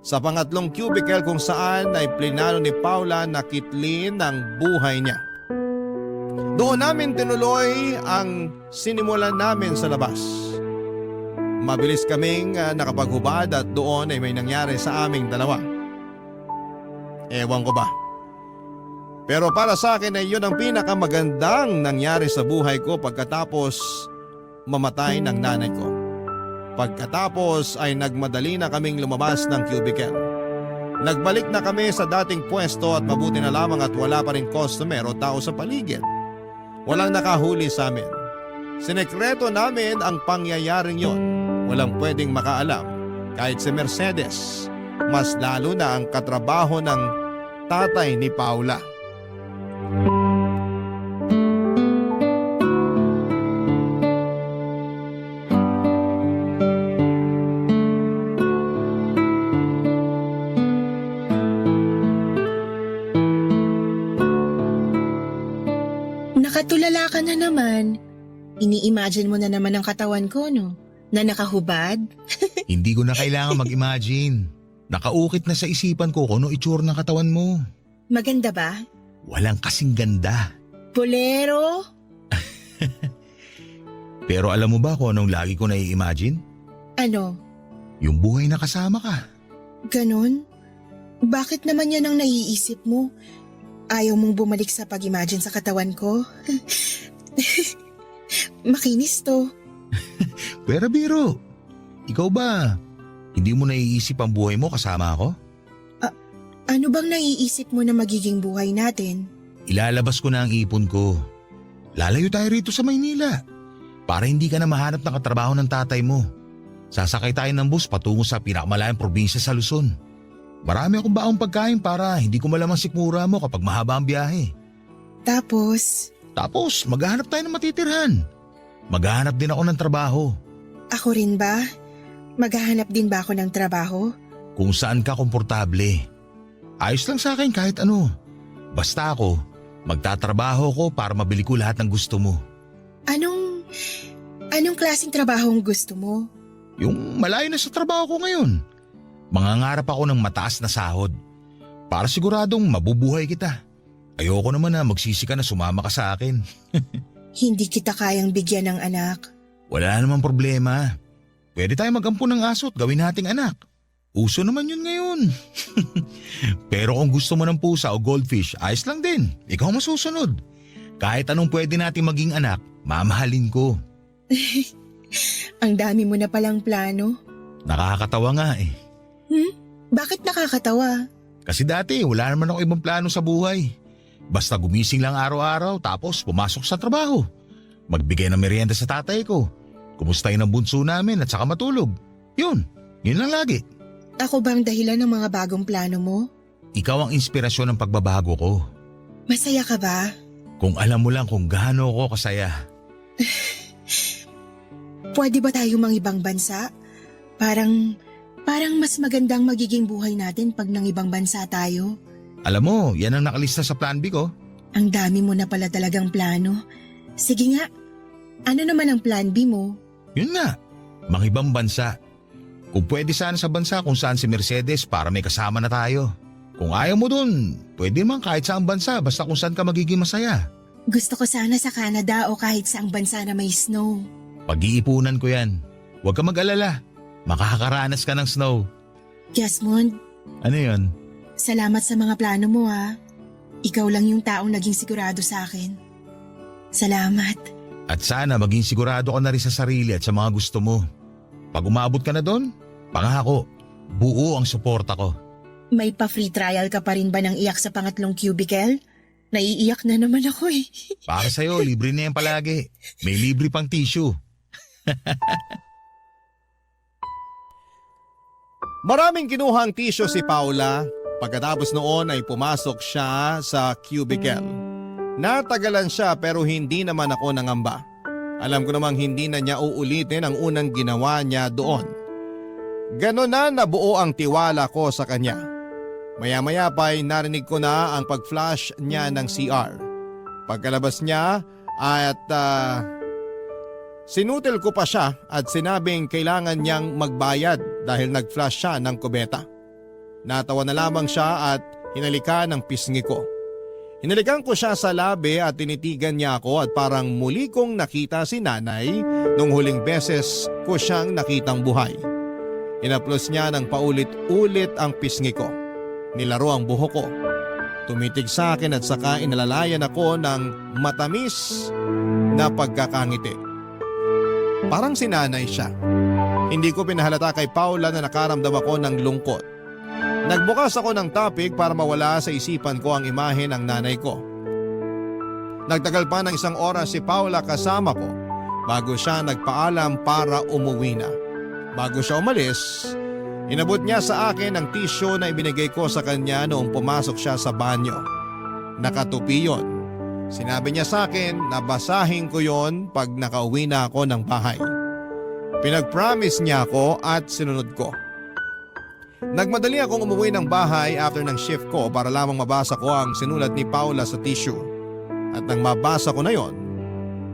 Sa pangatlong cubicle kung saan ay plinano ni Paula na kitlin ang buhay niya. Doon namin tinuloy ang sinimulan namin sa labas. Mabilis kaming nakapaghubad at doon ay may nangyari sa aming dalawa. Ewan ko ba. Pero para sa akin ay yun ang pinakamagandang nangyari sa buhay ko pagkatapos mamatay ng nanay ko. Pagkatapos ay nagmadali na kaming lumabas ng cubicle. Nagbalik na kami sa dating pwesto at mabuti na lamang at wala pa rin customer o tao sa paligid. Walang nakahuli sa amin. Sinekreto namin ang pangyayaring yon. Walang pwedeng makaalam kahit si Mercedes. Mas lalo na ang katrabaho ng tatay ni Paula. nakatulala ka na naman. Ini-imagine mo na naman ang katawan ko, no? Na nakahubad? Hindi ko na kailangan mag-imagine. Nakaukit na sa isipan ko kung ano itsura ng katawan mo. Maganda ba? Walang kasing ganda. Bolero? Pero alam mo ba kung anong lagi ko nai-imagine? Ano? Yung buhay na kasama ka. Ganon? Bakit naman yan ang naiisip mo? Ayaw mong bumalik sa pag-imagine sa katawan ko? Makinis to. Pero biro, ikaw ba, hindi mo naiisip ang buhay mo kasama ako? Ano bang naiisip mo na magiging buhay natin? Ilalabas ko na ang ipon ko. Lalayo tayo rito sa Maynila. Para hindi ka na mahanap ng katrabaho ng tatay mo. Sasakay tayo ng bus patungo sa pinakamalayang probinsya sa Luzon. Marami akong baong pagkain para hindi ko malamang sikmura mo kapag mahaba ang biyahe. Tapos, Maghahanap tayo ng matitirhan. Maghahanap din ako ng trabaho. ako rin ba? Maghahanap din ba ako ng trabaho? Kung saan ka komportable. Ayos lang sa akin kahit ano. Basta ako, magtatrabaho ko para mabili ko lahat ng gusto mo. Anong klaseng trabaho ang gusto mo? Yung malayo na sa trabaho ko ngayon. Mangangarap ako ng mataas na sahod. Para siguradong mabubuhay kita. Ayoko naman na magsisi ka na sumama ka sa akin. Hindi kita kayang bigyan ng anak. Wala namang problema. Pwede tayo mag-ampun ng aso at gawin nating anak. Uso naman yun ngayon. Pero kung gusto mo ng pusa o goldfish, ayos lang din. Ikaw masusunod. Kahit anong pwede nating maging anak, mamahalin ko. Ang dami mo na palang plano. Nakakatawa nga eh. Bakit nakakatawa? Kasi dati wala naman ako ibang plano sa buhay. Basta gumising lang araw-araw tapos pumasok sa trabaho. Magbigay ng merienda sa tatay ko. Kumustahin ang bunso namin at saka matulog. Yun lang lagi. Ako bang dahilan ng mga bagong plano mo? Ikaw ang inspirasyon ng pagbabago ko. Masaya ka ba? Kung alam mo lang kung gaano ako kasaya. Pwede ba tayo mang ibang bansa? Parang mas magandang magiging buhay natin pag nang ibang bansa tayo. Alam mo, yan ang nakalista sa plan B ko. Ang dami mo na pala talagang plano. Sige nga, ano naman ang plan B mo? Yun nga, mangibang bansa. Kung pwede sana sa bansa kung saan si Mercedes para may kasama na tayo. Kung ayaw mo dun, pwede naman kahit saang bansa basta kung saan ka magiging masaya. Gusto ko sana sa Canada o kahit saang bansa na may snow. Pag-iipunan ko yan. Huwag ka mag-alala. Makakaranas ka ng snow. Jasmond, Ano yun? salamat sa mga plano mo ha. Ikaw lang yung taong naging sigurado sa akin. Salamat. At sana maging sigurado ka na rin sa sarili at sa mga gusto mo. Pag umabot ka na doon, pangako, buo ang suporta ko. May pa-free trial ka pa rin ba ng iyak sa pangatlong cubicle? Naiiyak na naman ako eh. Para sa'yo, libre na yan palagi. May libre pang tissue. Maraming kinuhang tissue si Paula. Pagkatapos noon ay pumasok siya sa cubicle. Natagalan siya pero hindi naman ako nangamba. Alam ko namang hindi na niya uulitin ang unang ginawa niya doon. Ganon na nabuo ang tiwala ko sa kanya. Maya-maya pa'y narinig ko na ang pag-flash niya ng CR. Pagkalabas niya at sinutil ko pa siya at sinabing kailangan niyang magbayad dahil nag-flash siya ng kubeta. Natawa na lamang siya at hinalikan ng pisngi ko. Hinalikan ko siya sa labi at tinitigan niya ako at parang muli kong nakita si nanay nung huling beses ko siyang nakitang buhay. Inaplos niya ng paulit-ulit ang pisngi ko. Nilaro ang buhok ko. Tumitig sa akin at saka inalalayan ako ng matamis na pagkakangiti. Parang si nanay siya. Hindi ko pinahalata kay Paula na nakaramdam ako ng lungkot. Nagbukas ako ng topic para mawala sa isipan ko ang imahe ng nanay ko. Nagtagal pa ng 1 oras si Paula kasama ko bago siya nagpaalam para umuwi na. Bago siya umalis, inabot niya sa akin ang tissue na ibinigay ko sa kanya noong pumasok siya sa banyo. Nakatupi yon. Sinabi niya sa akin na basahin ko yon pag nakauwi na ako ng bahay. Pinag-promise niya ako at sinunod ko. Nagmadali akong umuwi ng bahay after ng shift ko para lamang mabasa ko ang sinulat ni Paula sa tissue. At nang mabasa ko na yon,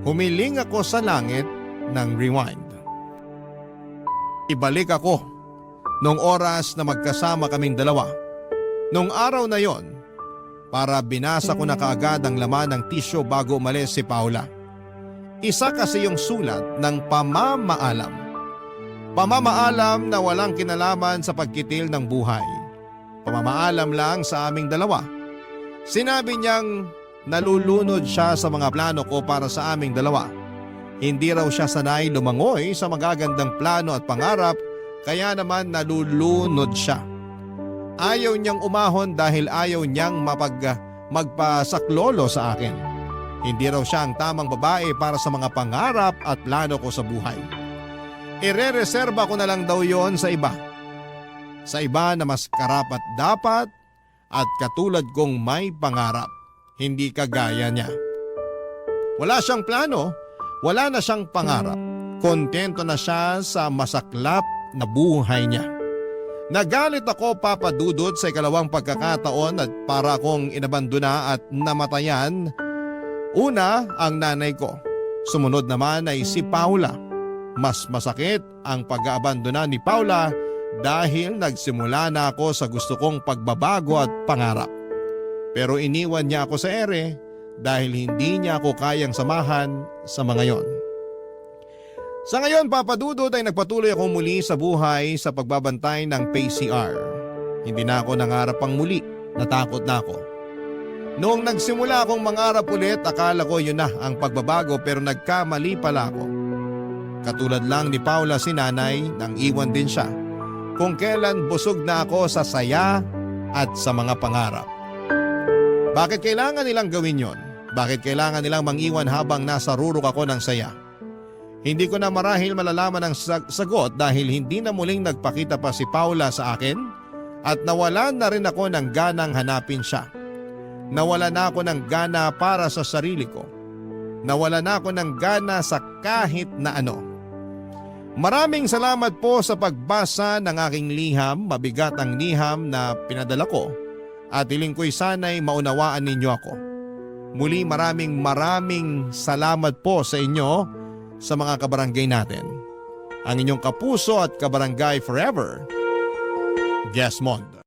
humiling ako sa langit ng rewind. Ibalik ako noong oras na magkasama kaming dalawa. Noong araw na yon, para binasa ko na kaagad ang laman ng tisyo bago umalis si Paula. Isa kasi yung sulat ng pamamaalam. Pamamaalam na walang kinalaman sa pagkitil ng buhay. Pamamaalam lang sa aming dalawa. Sinabi niyang nalulunod siya sa mga plano ko para sa aming dalawa. Hindi raw siya sanay lumangoy sa magagandang plano at pangarap, kaya naman nalulunod siya. Ayaw niyang umahon dahil ayaw niyang magpasaklolo sa akin. Hindi raw siya ang tamang babae para sa mga pangarap at plano ko sa buhay. Ire-reserba ko na lang daw yon sa iba. Sa iba na mas karapat dapat at katulad kong may pangarap. Hindi kagaya niya. Wala siyang plano, wala na siyang pangarap. Kontento na siya sa masaklap na buhay niya. Nagalit ako, Papa Dudut, sa ikalawang pagkakataon at para akong inabandona at namatayan. Una, ang nanay ko. Sumunod naman ay si Paula. Mas masakit ang pag-aabandona ni Paula dahil nagsimula na ako sa gusto kong pagbabago at pangarap. Pero iniwan niya ako sa ere dahil hindi niya ako kayang samahan sa mga yon. Sa ngayon, Papa Dudut, ay nagpatuloy ako muli sa buhay sa pagbabantay ng PCR. Hindi na ako nangarap pang muli, natakot na ako. Noong nagsimula akong mangarap ulit, akala ko yun na ang pagbabago pero nagkamali pala ako. Katulad lang ni Paula si nanay nang iwan din siya. Kung kailan busog na ako sa saya at sa mga pangarap. Bakit kailangan nilang gawin yon? Bakit kailangan nilang mangiwan habang nasa rurok ako ng saya? Hindi ko na marahil malalaman ang sagot dahil hindi na muling nagpakita pa si Paula sa akin at nawalan na rin ako ng ganang hanapin siya. Nawalan na ako ng gana para sa sarili ko. Nawalan na ako ng gana sa kahit na ano. Maraming salamat po sa pagbasa ng aking liham, mabigat ang liham na pinadala ko at hiling ko'y sana'y maunawaan ninyo ako. Muli maraming salamat po sa inyo sa mga kabarangay natin. Ang inyong kapuso at kabarangay forever, Desmond.